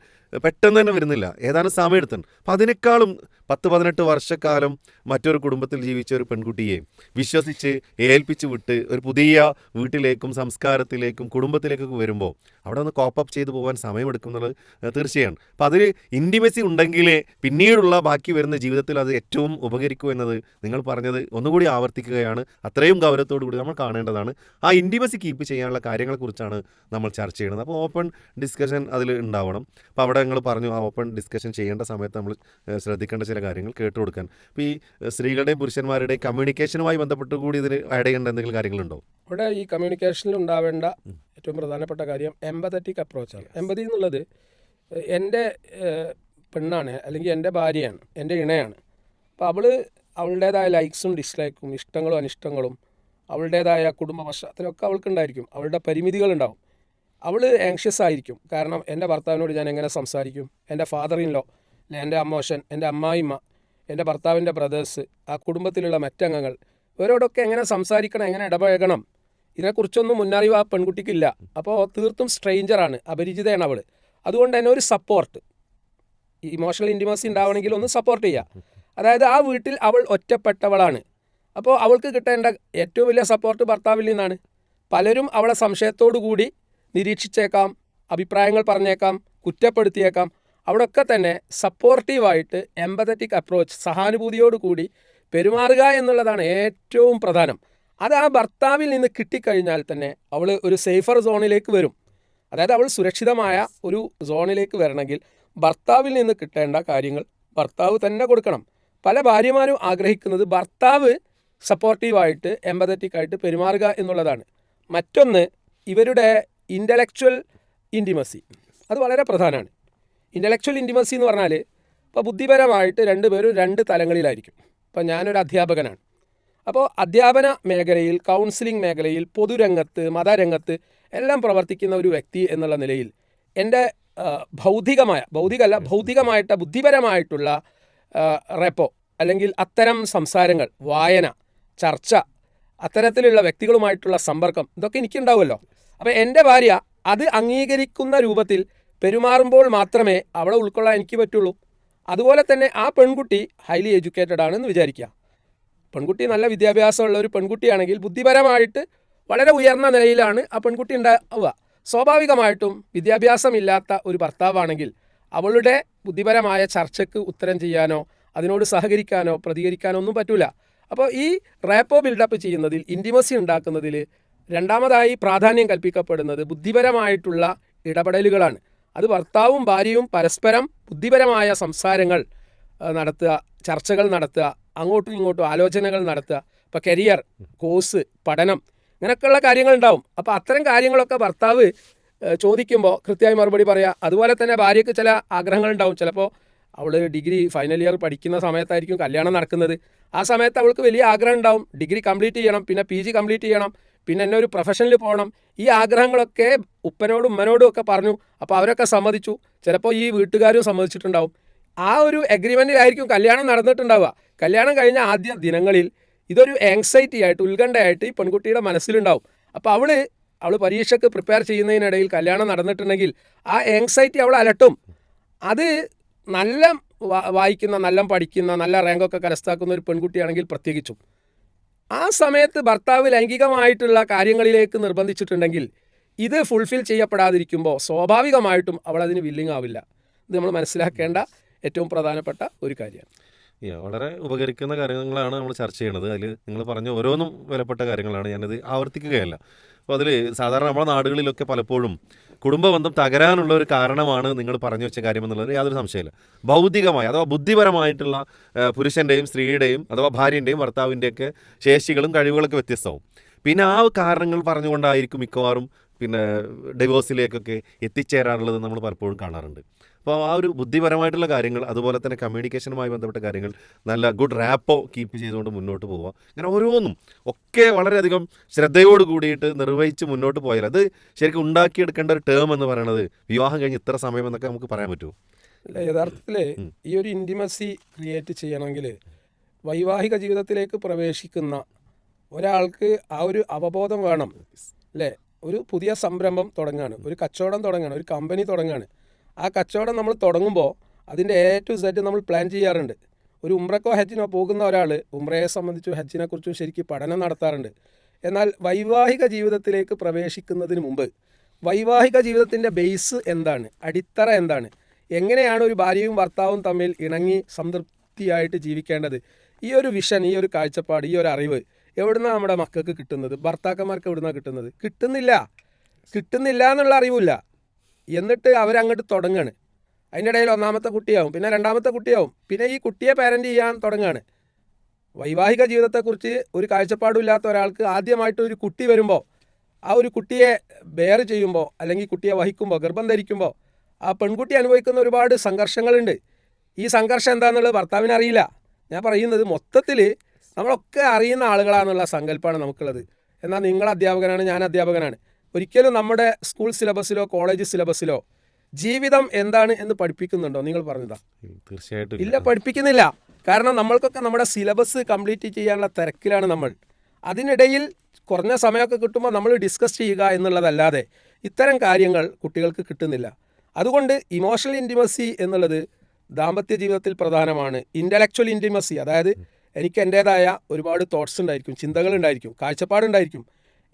പെട്ടെന്ന് തന്നെ വരുന്നില്ല, ഏതാനും സമയം എടുത്തുണ്ട്. അപ്പം അതിനേക്കാളും 10-18 വർഷക്കാലം മറ്റൊരു കുടുംബത്തിൽ ജീവിച്ച ഒരു പെൺകുട്ടിയെ വിശ്വസിച്ച് ഏൽപ്പിച്ച് വിട്ട് ഒരു പുതിയ വീട്ടിലേക്കും സംസ്കാരത്തിലേക്കും കുടുംബത്തിലേക്കൊക്കെ വരുമ്പോൾ അവിടെ ഒന്ന് കോപ്പപ്പ് ചെയ്ത് പോകാൻ സമയമെടുക്കുന്നത് തീർച്ചയാണ്. അപ്പം അതിൽ ഇൻറ്റിമസി ഉണ്ടെങ്കിലേ പിന്നീടുള്ള ബാക്കി വരുന്ന ജീവിതത്തിൽ അത് ഏറ്റവും ഉപകരിക്കൂ എന്നത് നിങ്ങൾ പറഞ്ഞത് ഒന്നുകൂടി ആവർത്തിക്കുകയാണ്. അത്രയും ഗൗരവത്തോടു കൂടി നമ്മൾ കാണേണ്ടതാണ്. ആ ഇൻറ്റിമസി കീപ്പ് ചെയ്യാനുള്ള കാര്യങ്ങളെക്കുറിച്ചാണ് നമ്മൾ ചർച്ച ചെയ്യുന്നത്. അപ്പോൾ ഓപ്പൺ ഡിസ്കഷൻ അതിൽ ഉണ്ടാവണം. അപ്പോൾ അവിടെ നിങ്ങൾ പറഞ്ഞു ആ ഓപ്പൺ ഡിസ്കഷൻ ചെയ്യേണ്ട സമയത്ത് നമ്മൾ ശ്രദ്ധിക്കേണ്ട ചില കാര്യങ്ങൾ കേട്ടുകൊടുക്കാൻ. അപ്പോൾ ഈ സ്ത്രീകളുടെയും പുരുഷന്മാരുടെയും കമ്മ്യൂണിക്കേഷനുമായി ബന്ധപ്പെട്ട് കൂടി ഇതിൽ ആഡ് ചെയ്യേണ്ട എന്തെങ്കിലും കാര്യങ്ങളുണ്ടോ? ഇവിടെ ഈ കമ്മ്യൂണിക്കേഷനിൽ ഉണ്ടാവേണ്ട ഏറ്റവും പ്രധാനപ്പെട്ട കാര്യം എമ്പതറ്റിക് അപ്രോച്ചാണ്. എമ്പതി എന്നുള്ളത് എൻ്റെ പെണ്ണാണ്, അല്ലെങ്കിൽ എൻ്റെ ഭാര്യയാണ്, എൻ്റെ ഇണയാണ്. അപ്പോൾ അവളുടേതായ ലൈക്സും ഡിസ്ലൈക്കും ഇഷ്ടങ്ങളും അനിഷ്ടങ്ങളും അവളുടേതായ കുടുംബ പശ്ചാത്തലമൊക്കെ അവൾക്കുണ്ടായിരിക്കും. അവളുടെ പരിമിതികളുണ്ടാവും. അവൾ ആങ്ഷ്യസ് ആയിരിക്കും. കാരണം എൻ്റെ ഭർത്താവിനോട് ഞാൻ എങ്ങനെ സംസാരിക്കും, എൻ്റെ ഫാദർ ഇൻ ലോ, എൻ്റെ അമ്മോഷൻ, എൻ്റെ അമ്മായിമ്മ, എൻ്റെ ഭർത്താവിൻ്റെ ബ്രദേഴ്സ്, ആ കുടുംബത്തിലുള്ള മറ്റംഗങ്ങൾ, ഇവരോടൊക്കെ എങ്ങനെ സംസാരിക്കണം, എങ്ങനെ ഇടപഴകണം, ഇതിനെക്കുറിച്ചൊന്നും മുന്നറിവ് ആ പെൺകുട്ടിക്കില്ല. അപ്പോൾ തീർത്തും സ്ട്രേഞ്ചറാണ്, അപരിചിതയാണ് അവൾ. അതുകൊണ്ട് തന്നെ ഒരു സപ്പോർട്ട്, ഇമോഷണൽ ഇൻറ്റിമസി ഉണ്ടാവണമെങ്കിൽ ഒന്ന് സപ്പോർട്ട് ചെയ്യുക. അതായത് ആ വീട്ടിൽ അവൾ ഒറ്റപ്പെട്ടവളാണ്. അപ്പോൾ അവൾക്ക് കിട്ടേണ്ട ഏറ്റവും വലിയ സപ്പോർട്ട് ഭർത്താവിൽ നിന്നാണ്. പലരും അവളെ സംശയത്തോടു കൂടി നിരീക്ഷിച്ചേക്കാം, അഭിപ്രായങ്ങൾ പറഞ്ഞേക്കാം, കുറ്റപ്പെടുത്തിയേക്കാം. അവിടെയൊക്കെ തന്നെ സപ്പോർട്ടീവായിട്ട് എമ്പതറ്റിക് അപ്രോച്ച്, സഹാനുഭൂതിയോടുകൂടി പെരുമാറുക എന്നുള്ളതാണ് ഏറ്റവും പ്രധാനം. അത് ആ ഭർത്താവിൽ നിന്ന് കിട്ടിക്കഴിഞ്ഞാൽ തന്നെ അവൾ ഒരു സേഫർ സോണിലേക്ക് വരും. അതായത് അവൾ സുരക്ഷിതമായ ഒരു സോണിലേക്ക് വരണമെങ്കിൽ ഭർത്താവിൽ നിന്ന് കിട്ടേണ്ട കാര്യങ്ങൾ ഭർത്താവ് തന്നെ കൊടുക്കണം. പല ഭാര്യമാരും ആഗ്രഹിക്കുന്നത് ഭർത്താവ് സപ്പോർട്ടീവായിട്ട് എമ്പതറ്റിക്കായിട്ട് പെരുമാറുക എന്നുള്ളതാണ്. മറ്റൊന്ന്, ഇവരുടെ ഇൻ്റലക്ച്വൽ ഇൻറ്റിമസി, അത് വളരെ പ്രധാനമാണ്. ഇൻ്റലക്ച്വൽ ഇൻറ്റിമസി എന്ന് പറഞ്ഞാൽ ഇപ്പോൾ ബുദ്ധിപരമായിട്ട് രണ്ടുപേരും രണ്ട് തലങ്ങളിലായിരിക്കും. ഇപ്പോൾ ഞാനൊരു അധ്യാപകനാണ്. അപ്പോൾ അധ്യാപന മേഖലയിൽ, കൗൺസിലിംഗ് മേഖലയിൽ, പൊതുരംഗത്ത്, മതരംഗത്ത് എല്ലാം പ്രവർത്തിക്കുന്ന ഒരു വ്യക്തി എന്നുള്ള നിലയിൽ എൻ്റെ ഭൗതികമായിട്ട് ബുദ്ധിപരമായിട്ടുള്ള റെപ്പോ, അല്ലെങ്കിൽ അത്തരം സംസാരങ്ങൾ, വായന, ചർച്ച, അത്തരത്തിലുള്ള വ്യക്തികളുമായിട്ടുള്ള സമ്പർക്കം, ഇതൊക്കെ എനിക്കുണ്ടാവുമല്ലോ. അപ്പോൾ എൻ്റെ ഭാര്യ അത് അംഗീകരിക്കുന്ന രൂപത്തിൽ പെരുമാറുമ്പോൾ മാത്രമേ അവളെ ഉൾക്കൊള്ളാൻ എനിക്ക് പറ്റുള്ളൂ. അതുപോലെ തന്നെ ആ പെൺകുട്ടി ഹൈലി എഡ്യൂക്കേറ്റഡ് ആണെന്ന് വിചാരിക്കുക. പെൺകുട്ടി നല്ല വിദ്യാഭ്യാസമുള്ള ഒരു പെൺകുട്ടിയാണെങ്കിൽ ബുദ്ധിപരമായിട്ട് വളരെ ഉയർന്ന നിലയിലാണ് ആ പെൺകുട്ടി ഉണ്ടാവുക. സ്വാഭാവികമായിട്ടും വിദ്യാഭ്യാസമില്ലാത്ത ഒരു ഭർത്താവാണെങ്കിൽ അവളുടെ ബുദ്ധിപരമായ ചർച്ചയ്ക്ക് ഉത്തരം ചെയ്യാനോ അതിനോട് സഹകരിക്കാനോ പ്രതികരിക്കാനോ ഒന്നും പറ്റില്ല. അപ്പോൾ ഈ റാപ്പോ ബിൽഡപ്പ് ചെയ്യുന്നതിൽ, ഇൻറ്റിമസി ഉണ്ടാക്കുന്നതിൽ രണ്ടാമതായി പ്രാധാന്യം കൽപ്പിക്കപ്പെടുന്നത് ബുദ്ധിപരമായിട്ടുള്ള ഇടപെടലുകളാണ്. അത് ഭർത്താവും ഭാര്യയും പരസ്പരം ബുദ്ധിപരമായ സംസാരങ്ങൾ നടത്തുക, ചർച്ചകൾ നടത്തുക, അങ്ങോട്ടും ഇങ്ങോട്ടും ആലോചനകൾ നടത്തുക. ഇപ്പോൾ കരിയർ, കോഴ്സ്, പഠനം, ഇങ്ങനെയൊക്കെയുള്ള കാര്യങ്ങളുണ്ടാവും. അപ്പോൾ അത്തരം കാര്യങ്ങളൊക്കെ ഭർത്താവ് ചോദിക്കുമ്പോൾ കൃത്യമായി മറുപടി പറയുക. അതുപോലെ തന്നെ ഭാര്യയ്ക്ക് ചില ആഗ്രഹങ്ങളുണ്ടാവും. ചിലപ്പോൾ അവൾ ഡിഗ്രി ഫൈനൽ ഇയർ പഠിക്കുന്ന സമയത്തായിരിക്കും കല്യാണം നടക്കുന്നത്. ആ സമയത്ത് അവൾക്ക് വലിയ ആഗ്രഹം ഉണ്ടാവും, ഡിഗ്രി കംപ്ലീറ്റ് ചെയ്യണം, പിന്നെ PG കംപ്ലീറ്റ് ചെയ്യണം, പിന്നെ എന്നെ ഒരു പ്രൊഫഷനിൽ പോകണം. ഈ ആഗ്രഹങ്ങളൊക്കെ ഉപ്പനോടും ഉമ്മനോടും ഒക്കെ പറഞ്ഞു. അപ്പോൾ അവരൊക്കെ സമ്മതിച്ചു. ചിലപ്പോൾ ഈ വീട്ടുകാരും സമ്മതിച്ചിട്ടുണ്ടാവും. ആ ഒരു എഗ്രിമെൻറ്റിലായിരിക്കും കല്യാണം നടന്നിട്ടുണ്ടാവുക. കല്യാണം കഴിഞ്ഞ ആദ്യ ദിനങ്ങളിൽ ഇതൊരു ആങ്സൈറ്റി ആയിട്ട്, ഉത്കണ്ഠയായിട്ട് ഈ പെൺകുട്ടിയുടെ മനസ്സിലുണ്ടാവും. അപ്പോൾ അവൾ പരീക്ഷയ്ക്ക് പ്രിപ്പയർ ചെയ്യുന്നതിനിടയിൽ കല്യാണം നടന്നിട്ടുണ്ടെങ്കിൽ ആ ആങ്സൈറ്റി അവൾ അലട്ടും. അത് നല്ല വായിക്കുന്ന, നല്ല പഠിക്കുന്ന, നല്ല റാങ്കൊക്കെ കരസ്ഥമാക്കുന്ന ഒരു പെൺകുട്ടിയാണെങ്കിൽ പ്രത്യേകിച്ചും ആ സമയത്ത് ഭർത്താവ് ലൈംഗികമായിട്ടുള്ള കാര്യങ്ങളിലേക്ക് നിർബന്ധിച്ചിട്ടുണ്ടെങ്കിൽ ഇത് ഫുൾഫിൽ ചെയ്യപ്പെടാതിരിക്കുമ്പോൾ സ്വാഭാവികമായിട്ടും അവൾ അതിന് വില്ലിങ് ആവില്ല. ഇത് നമ്മൾ മനസ്സിലാക്കേണ്ട ഏറ്റവും പ്രധാനപ്പെട്ട ഒരു കാര്യമാണ്. വളരെ ഉപകരിക്കുന്ന കാര്യങ്ങളാണ് നമ്മൾ ചർച്ച ചെയ്യണത്. അതിൽ നിങ്ങൾ പറഞ്ഞ ഓരോന്നും വിലപ്പെട്ട കാര്യങ്ങളാണ്. ഞാനത് ആവർത്തിക്കുകയല്ല. അപ്പോൾ അതിൽ സാധാരണ നമ്മുടെ നാടുകളിലൊക്കെ പലപ്പോഴും കുടുംബബന്ധം തകരാനുള്ള ഒരു കാരണമാണ് നിങ്ങൾ പറഞ്ഞു വെച്ച കാര്യം എന്നുള്ളത് യാതൊരു സംശയമില്ല. ഭൗതികമായ അഥവാ ബുദ്ധിപരമായിട്ടുള്ള പുരുഷൻ്റെയും സ്ത്രീയുടെയും അഥവാ ഭാര്യൻ്റെയും ഭർത്താവിൻ്റെയൊക്കെ ശേഷികളും കഴിവുകളൊക്കെ വ്യത്യസ്തമാവും. പിന്നെ ആ കാരണങ്ങൾ പറഞ്ഞുകൊണ്ടായിരിക്കും മിക്കവാറും പിന്നെ ഡിവോഴ്സിലേക്കൊക്കെ എത്തിച്ചേരാറുള്ളത് നമ്മൾ പലപ്പോഴും കാണാറുണ്ട്. അപ്പോൾ ആ ഒരു ബുദ്ധിപരമായിട്ടുള്ള കാര്യങ്ങൾ, അതുപോലെ തന്നെ കമ്മ്യൂണിക്കേഷനുമായി ബന്ധപ്പെട്ട കാര്യങ്ങൾ, നല്ല ഗുഡ് റാപ്പോ കീപ്പ് ചെയ്തുകൊണ്ട് മുന്നോട്ട് പോവുക, അങ്ങനെ ഓരോന്നും ഒക്കെ വളരെയധികം ശ്രദ്ധയോട് കൂടിയിട്ട് നിർവഹിച്ച് മുന്നോട്ട് പോയാൽ അത് ശരിക്കും ഉണ്ടാക്കിയെടുക്കേണ്ട ഒരു ടേം എന്ന് പറയുന്നത് വിവാഹം കഴിഞ്ഞ് ഇത്ര സമയം എന്നൊക്കെ നമുക്ക് പറയാൻ പറ്റുമോ? യഥാർത്ഥത്തിൽ ഈ ഒരു ഇൻറ്റിമസി ക്രിയേറ്റ് ചെയ്യണമെങ്കിൽ വൈവാഹിക ജീവിതത്തിലേക്ക് പ്രവേശിക്കുന്ന ഒരാൾക്ക് ആ ഒരു അവബോധം വേണം അല്ലേ. ഒരു പുതിയ സംരംഭം തുടങ്ങുകയാണ്, ഒരു കച്ചവടം തുടങ്ങുകയാണ്, ഒരു കമ്പനി തുടങ്ങുകയാണ്. ആ കച്ചവടം നമ്മൾ തുടങ്ങുമ്പോൾ അതിൻ്റെ A to Z നമ്മൾ പ്ലാൻ ചെയ്യാറുണ്ട്. ഒരു ഉംറക്കോ ഹജ്ജിനോ പോകുന്ന ഒരാൾ ഉംറയെ സംബന്ധിച്ചും ഹജ്ജിനെ കുറിച്ചും ശരിക്കും പഠനം നടത്താറുണ്ട്. എന്നാൽ വൈവാഹിക ജീവിതത്തിലേക്ക് പ്രവേശിക്കുന്നതിന് മുമ്പ് വൈവാഹിക ജീവിതത്തിൻ്റെ ബേസ് എന്താണ്, അടിത്തറ എന്താണ്, എങ്ങനെയാണ് ഒരു ഭാര്യയും ഭർത്താവും തമ്മിൽ ഇണങ്ങി സംതൃപ്തിയായിട്ട് ജീവിക്കേണ്ടത്, ഈ ഒരു വിഷൻ, ഈ ഒരു കാഴ്ചപ്പാട്, ഈ ഒരു അറിവ് എവിടുന്നാണ് നമ്മുടെ മക്കൾക്ക് കിട്ടുന്നത്, ഭർത്താക്കന്മാർക്ക് എവിടുന്നാണ് കിട്ടുന്നത്? കിട്ടുന്നില്ല എന്നുള്ള അറിവില്ല. എന്നിട്ട് അവരങ്ങോട്ട് തുടങ്ങുകയാണ്. അതിൻ്റെ ഇടയിൽ ഒന്നാമത്തെ കുട്ടിയാവും, പിന്നെ രണ്ടാമത്തെ കുട്ടിയാവും, പിന്നെ ഈ കുട്ടിയെ പാരൻ്റ് ചെയ്യാൻ തുടങ്ങുകയാണ്. വൈവാഹിക ജീവിതത്തെക്കുറിച്ച് ഒരു കാഴ്ചപ്പാടും ഇല്ലാത്ത ഒരാൾക്ക് ആദ്യമായിട്ട് ഒരു കുട്ടി വരുമ്പോൾ, ആ ഒരു കുട്ടിയെ ബെയർ ചെയ്യുമ്പോൾ അല്ലെങ്കിൽ കുട്ടിയെ വഹിക്കുമ്പോൾ, ഗർഭം ധരിക്കുമ്പോൾ ആ പെൺകുട്ടി അനുഭവിക്കുന്ന ഒരുപാട് സംഘർഷങ്ങളുണ്ട്. ഈ സംഘർഷം എന്താണെന്നുള്ളത് ഭർത്താവിന് അറിയില്ല. ഞാൻ പറയുന്നത് മൊത്തത്തിൽ നമ്മളൊക്കെ അറിയുന്ന ആളുകളാണെന്നുള്ള സങ്കല്പമാണ് നമുക്കുള്ളത്. എന്നാൽ നിങ്ങൾ അധ്യാപകനാണ്, ഞാൻ അധ്യാപകനാണ്. ഒരിക്കലും നമ്മുടെ സ്കൂൾ സിലബസിലോ കോളേജ് സിലബസിലോ ജീവിതം എന്താണ് എന്ന് പഠിപ്പിക്കുന്നുണ്ടോ? നിങ്ങൾ പറഞ്ഞതാ? തീർച്ചയായിട്ടും ഇല്ല, പഠിപ്പിക്കുന്നില്ല. കാരണം നമ്മൾക്കൊക്കെ നമ്മുടെ സിലബസ് കംപ്ലീറ്റ് ചെയ്യാനുള്ള തിരക്കിലാണ് നമ്മൾ. അതിനിടയിൽ കുറഞ്ഞ സമയമൊക്കെ കിട്ടുമ്പോൾ നമ്മൾ ഡിസ്കസ് ചെയ്യുക എന്നുള്ളതല്ലാതെ ഇത്തരം കാര്യങ്ങൾ കുട്ടികൾക്ക് കിട്ടുന്നില്ല. അതുകൊണ്ട് ഇമോഷണൽ ഇൻറ്റിമസി എന്നുള്ളത് ദാമ്പത്യ ജീവിതത്തിൽ പ്രധാനമാണ്. ഇൻ്റലക്ച്വൽ ഇൻറ്റിമസി, അതായത് എനിക്ക് എൻ്റേതായ ഒരുപാട് തോട്ട്സ് ഉണ്ടായിരിക്കും, ചിന്തകളുണ്ടായിരിക്കും, കാഴ്ചപ്പാടുണ്ടായിരിക്കും.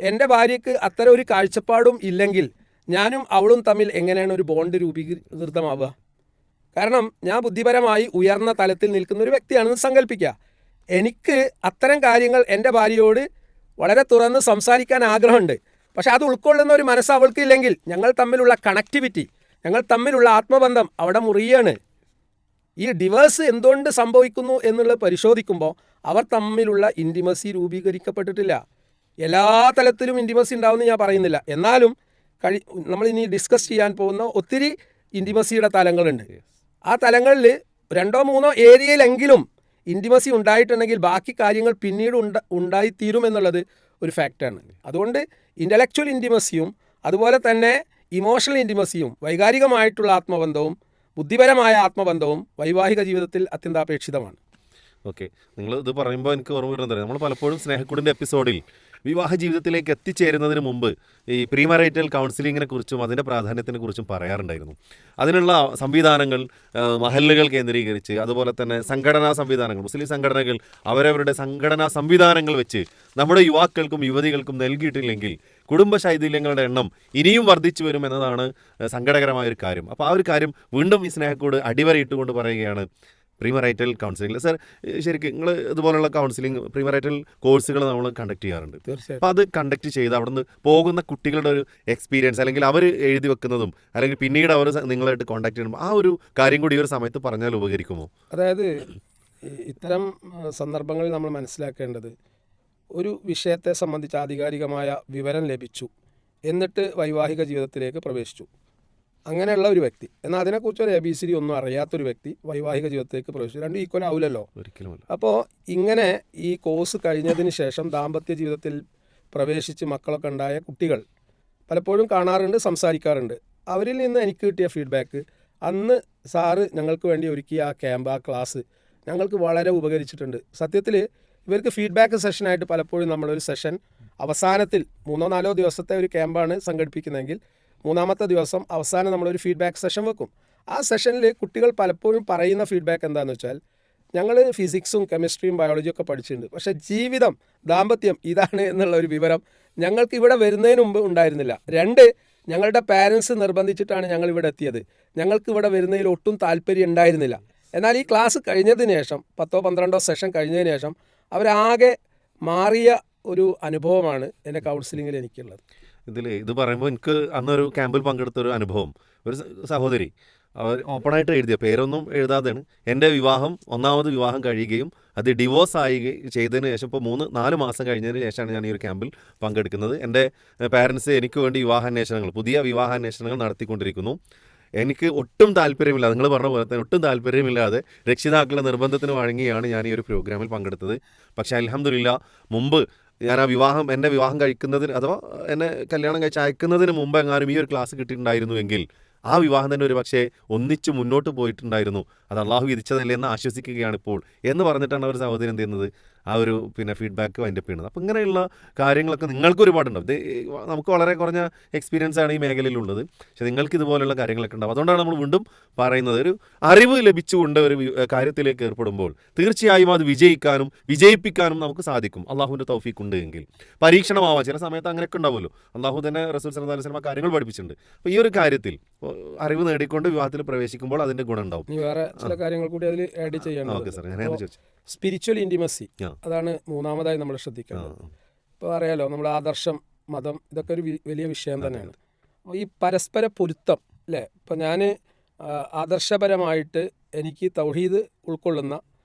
എൻ്റെ ഭാര്യയ്ക്ക് അത്തരം ഒരു കാഴ്ചപ്പാടും ഇല്ലെങ്കിൽ ഞാനും അവളും തമ്മിൽ എങ്ങനെയാണ് ഒരു ബോണ്ട് രൂപീകൃതമാവുക? കാരണം ഞാൻ ബുദ്ധിപരമായി ഉയർന്ന തലത്തിൽ നിൽക്കുന്ന ഒരു വ്യക്തിയാണെന്ന് സങ്കല്പിക്കുക. എനിക്ക് അത്തരം കാര്യങ്ങൾ എൻ്റെ ഭാര്യയോട് വളരെ തുറന്ന് സംസാരിക്കാൻ ആഗ്രഹമുണ്ട്. പക്ഷെ അത് ഉൾക്കൊള്ളുന്ന ഒരു മനസ്സ് അവൾക്കില്ലെങ്കിൽ ഞങ്ങൾ തമ്മിലുള്ള കണക്ടിവിറ്റി, ഞങ്ങൾ തമ്മിലുള്ള ആത്മബന്ധം അവിടെ മുറിയാണ്. ഈ ഡിവേഴ്സ് എന്തുകൊണ്ട് സംഭവിക്കുന്നു എന്നുള്ളത് പരിശോധിക്കുമ്പോൾ അവർ തമ്മിലുള്ള ഇൻറ്റിമസി രൂപീകരിക്കപ്പെട്ടിട്ടില്ല. എല്ലാ തലത്തിലും ഇൻറ്റിമസി ഉണ്ടാവുമെന്ന് ഞാൻ പറയുന്നില്ല. എന്നാലും നമ്മളിനി ഡിസ്കസ് ചെയ്യാൻ പോകുന്ന ഒത്തിരി ഇൻറ്റിമസിയുടെ തലങ്ങളുണ്ട്. ആ തലങ്ങളിൽ 2 or 3 ഏരിയയിലെങ്കിലും ഇൻറ്റിമസി ഉണ്ടായിട്ടുണ്ടെങ്കിൽ ബാക്കി കാര്യങ്ങൾ പിന്നീട് ഉണ്ടായിത്തീരുമെന്നുള്ളത് ഒരു ഫാക്റ്റാണ്. അതുകൊണ്ട് ഇൻ്റലക്ച്വൽ ഇൻറ്റിമസിയും അതുപോലെ തന്നെ ഇമോഷണൽ ഇൻറ്റിമസിയും വൈകാരികമായിട്ടുള്ള ആത്മബന്ധവും ബുദ്ധിപരമായ ആത്മബന്ധവും വൈവാഹിക ജീവിതത്തിൽ അത്യന്താപേക്ഷിതമാണ്. ഓക്കെ, നിങ്ങൾ ഇത് പറയുമ്പോൾ എനിക്ക് ഓർമ്മ വരുന്നത്, നമ്മൾ പലപ്പോഴും സ്നേഹക്കൂടിൻ്റെ എപ്പിസോഡിൽ വിവാഹ ജീവിതത്തിലേക്ക് എത്തിച്ചേരുന്നതിന് മുമ്പ് ഈ പ്രീമറൈറ്റൽ കൗൺസിലിങ്ങിനെ കുറിച്ചും അതിൻ്റെ പ്രാധാന്യത്തിനെ കുറിച്ചും പറയാറുണ്ടായിരുന്നു. അതിനുള്ള സംവിധാനങ്ങൾ മഹല്ലുകൾ കേന്ദ്രീകരിച്ച്, അതുപോലെ തന്നെ സംഘടനാ സംവിധാനങ്ങൾ, മുസ്ലിം സംഘടനകൾ അവരവരുടെ സംഘടനാ സംവിധാനങ്ങൾ വെച്ച് നമ്മുടെ യുവാക്കൾക്കും യുവതികൾക്കും നൽകിയിട്ടില്ലെങ്കിൽ കുടുംബ ശൈഥില്യങ്ങളുടെ എണ്ണം ഇനിയും വർദ്ധിച്ചു വരും എന്നതാണ് സങ്കടകരമായൊരു കാര്യം. അപ്പോൾ ആ ഒരു കാര്യം വീണ്ടും ഈ സ്നേഹക്കൂട് അടിവരയിട്ടുകൊണ്ട് പറയുകയാണ് പ്രീമറൈറ്റൽ കൗൺസിലിംഗ്. സാർ, ശരിക്കും നിങ്ങൾ ഇതുപോലുള്ള കൗൺസിലിംഗ് പ്രീമറൈറ്റൽ കോഴ്സുകൾ നമ്മൾ കണ്ടക്ട് ചെയ്യാറുണ്ട്. തീർച്ചയായും. അപ്പോൾ അത് കണ്ടക്ട് ചെയ്ത് അവിടെ നിന്ന് പോകുന്ന കുട്ടികളുടെ ഒരു എക്സ്പീരിയൻസ്, അല്ലെങ്കിൽ അവർ എഴുതി വെക്കുന്നതും അല്ലെങ്കിൽ പിന്നീട് അവർ നിങ്ങളായിട്ട് കോൺടാക്ട് ചെയ്യുമ്പോൾ ആ ഒരു കാര്യം കൂടി ഈ ഒരു സമയത്ത് പറഞ്ഞാൽ ഉപകരിക്കുമോ? അതായത് ഇത്തരം സന്ദർഭങ്ങളിൽ നമ്മൾ മനസ്സിലാക്കേണ്ടത്, ഒരു വിഷയത്തെ സംബന്ധിച്ച് ആധികാരികമായ വിവരം ലഭിച്ചു, എന്നിട്ട് വൈവാഹിക ജീവിതത്തിലേക്ക് പ്രവേശിച്ചു, അങ്ങനെയുള്ള ഒരു വ്യക്തി, എന്നാൽ അതിനെക്കുറിച്ച് ഒരു ABCD ഒന്നും അറിയാത്തൊരു വ്യക്തി വൈവാഹിക ജീവിതത്തിലേക്ക് പ്രവേശിച്ചു, രണ്ടും ഈക്വൽ ആവില്ലല്ലോ. ഒരിക്കലുമല്ല. അപ്പോൾ ഇങ്ങനെ ഈ കോഴ്സ് കഴിഞ്ഞതിന് ശേഷം ദാമ്പത്യ ജീവിതത്തിൽ പ്രവേശിച്ച് മക്കളൊക്കെ ഉണ്ടായ കുട്ടികൾ പലപ്പോഴും കാണാറുണ്ട്, സംസാരിക്കാറുണ്ട്. അവരിൽ നിന്ന് എനിക്ക് കിട്ടിയ ഫീഡ്ബാക്ക്, അന്ന് സാറ് ഞങ്ങൾക്ക് വേണ്ടി ഒരുക്കിയ ആ ക്യാമ്പ്, ആ ക്ലാസ് ഞങ്ങൾക്ക് വളരെ ഉപകരിച്ചിട്ടുണ്ട്. സത്യത്തിൽ ഇവർക്ക് ഫീഡ്ബാക്ക് സെഷനായിട്ട് പലപ്പോഴും നമ്മളൊരു സെഷൻ അവസാനത്തിൽ 3 or 4 ദിവസത്തെ ഒരു ക്യാമ്പാണ് സംഘടിപ്പിക്കുന്നതെങ്കിൽ 3ാമത്തെ ദിവസം അവസാനം നമ്മളൊരു ഫീഡ്ബാക്ക് സെഷൻ വെക്കും. ആ സെഷനിൽ കുട്ടികൾ പലപ്പോഴും പറയുന്ന ഫീഡ്ബാക്ക് എന്താണെന്ന് വെച്ചാൽ, ഞങ്ങൾ ഫിസിക്സും കെമിസ്ട്രിയും ബയോളജിയും ഒക്കെ പഠിച്ചിട്ടുണ്ട്, പക്ഷേ ജീവിതം, ദാമ്പത്യം ഇതാണ് എന്നുള്ള ഒരു വിവരം ഞങ്ങൾക്ക് ഇവിടെ വരുന്നതിന് മുമ്പ് ഉണ്ടായിരുന്നില്ല. 2, ഞങ്ങളുടെ പാരൻസ് നിർബന്ധിച്ചിട്ടാണ് ഞങ്ങൾ ഇവിടെ എത്തിയത്, ഞങ്ങൾക്ക് ഇവിടെ വരുന്നതിൽ ഒട്ടും താല്പര്യം ഉണ്ടായിരുന്നില്ല. എന്നാൽ ഈ ക്ലാസ് കഴിഞ്ഞതിന് ശേഷം 10 or 12 സെഷൻ കഴിഞ്ഞതിന് ശേഷം അവരാകെ മാറിയ ഒരു അനുഭവമാണ് എൻ്റെ കൗൺസിലിങ്ങിൽ എനിക്കുള്ളത്. ഇത് പറയുമ്പോൾ എനിക്ക് അന്നൊരു ക്യാമ്പിൽ പങ്കെടുത്ത ഒരു അനുഭവം, ഒരു സഹോദരി അവർ ഓപ്പണായിട്ട് എഴുതിയ, പേരൊന്നും എഴുതാതെയാണ്, എൻ്റെ ഒന്നാമത് വിവാഹം കഴിയുകയും അത് ഡിവോഴ്സ് ആയി ചെയ്തതിന് ശേഷം ഇപ്പോൾ 3-4 മാസം കഴിഞ്ഞതിന് ശേഷമാണ് ഞാൻ ഈ ഒരു ക്യാമ്പിൽ പങ്കെടുക്കുന്നത്. എൻ്റെ പാരൻസ് എനിക്ക് വേണ്ടി പുതിയ വിവാഹാന്വേഷണങ്ങൾ നടത്തിക്കൊണ്ടിരിക്കുന്നു. എനിക്ക് ഒട്ടും താല്പര്യമില്ല, നിങ്ങൾ പറഞ്ഞ പോലെ തന്നെ ഒട്ടും താല്പര്യമില്ലാതെ രക്ഷിതാക്കളുടെ നിർബന്ധത്തിന് വഴങ്ങിയാണ് ഞാൻ ഈ ഒരു പ്രോഗ്രാമിൽ പങ്കെടുത്തത്. പക്ഷേ അൽഹംദുലില്ലാ മുമ്പ് ഞാൻ എൻ്റെ വിവാഹം കഴിക്കുന്നതിന് അഥവാ എന്നെ കല്യാണം കഴിച്ച് അയക്കുന്നതിന് മുമ്പ് എങ്ങാനും ഈ ഒരു ക്ലാസ് കിട്ടിയിട്ടുണ്ടായിരുന്നുവെങ്കിൽ ആ വിവാഹം തന്നെ ഒരു പക്ഷേ ഒന്നിച്ച് മുന്നോട്ട് പോയിട്ടുണ്ടായിരുന്നു. അത് അള്ളാഹു വിധിച്ചതല്ലേ എന്ന് ആശ്വസിക്കുകയാണ് ഇപ്പോൾ എന്ന് പറഞ്ഞിട്ടാണ് അവർ സഹോദരൻ എന്ത് ചെയ്യുന്നത്, ആ ഒരു ഫീഡ്ബാക്ക് വൈൻഡപ്പ് ചെയ്യുന്നത്. അപ്പോൾ ഇങ്ങനെയുള്ള കാര്യങ്ങളൊക്കെ നിങ്ങൾക്ക് ഒരുപാടുണ്ടാവും. നമുക്ക് വളരെ കുറഞ്ഞ എക്സ്പീരിയൻസ് ആണ് ഈ മേഖലയിലുള്ളത്, പക്ഷേ നിങ്ങൾക്ക് ഇതുപോലുള്ള കാര്യങ്ങളൊക്കെ ഉണ്ടാവും. അതുകൊണ്ടാണ് നമ്മൾ വീണ്ടും പറയുന്നത്, ഒരു അറിവ് ലഭിച്ചുകൊണ്ട് ഒരു കാര്യത്തിലേക്ക് ഏർപ്പെടുമ്പോൾ തീർച്ചയായും അത് വിജയിപ്പിക്കാനും നമുക്ക് സാധിക്കും, അള്ളാഹുവിൻ്റെ തൗഫീഖ് ഉണ്ട് എങ്കിൽ. പരീക്ഷണമാവാം, ചില സമയത്ത് അങ്ങനെയൊക്കെ ഉണ്ടാവുമല്ലോ. അള്ളാഹു തന്നെ റസൂൽ സല്ലല്ലാഹു അലൈഹി വസല്ലം കാര്യങ്ങൾ പഠിപ്പിച്ചിട്ടുണ്ട്. അപ്പോൾ ഈ ഒരു കാര്യത്തിൽ അറിവ് നേടിക്കൊണ്ട് വിവാഹത്തിൽ പ്രവേശിക്കുമ്പോൾ അതിൻ്റെ ഗുണം ഉണ്ടാവും. വേറെ ചില കാര്യങ്ങൾ കൂടി അതിൽ ആഡ് ചെയ്യണം. സ്പിരിച്വൽ ഇൻറ്റിമസി, അതാണ് മൂന്നാമതായി നമ്മൾ ശ്രദ്ധിക്കേണ്ടത്. ഇപ്പോൾ അറിയാലോ, നമ്മൾ ആദർശം, മതം, ഇതൊക്കെ ഒരു വലിയ വിഷയം തന്നെയാണ്. അപ്പോൾ ഈ പരസ്പര പൊരുത്തം അല്ലേ, ഇപ്പോൾ ഞാൻ ആദർശപരമായിട്ട് എനിക്ക് തൗഹീദ് ഉൾക്കൊള്ളുന്ന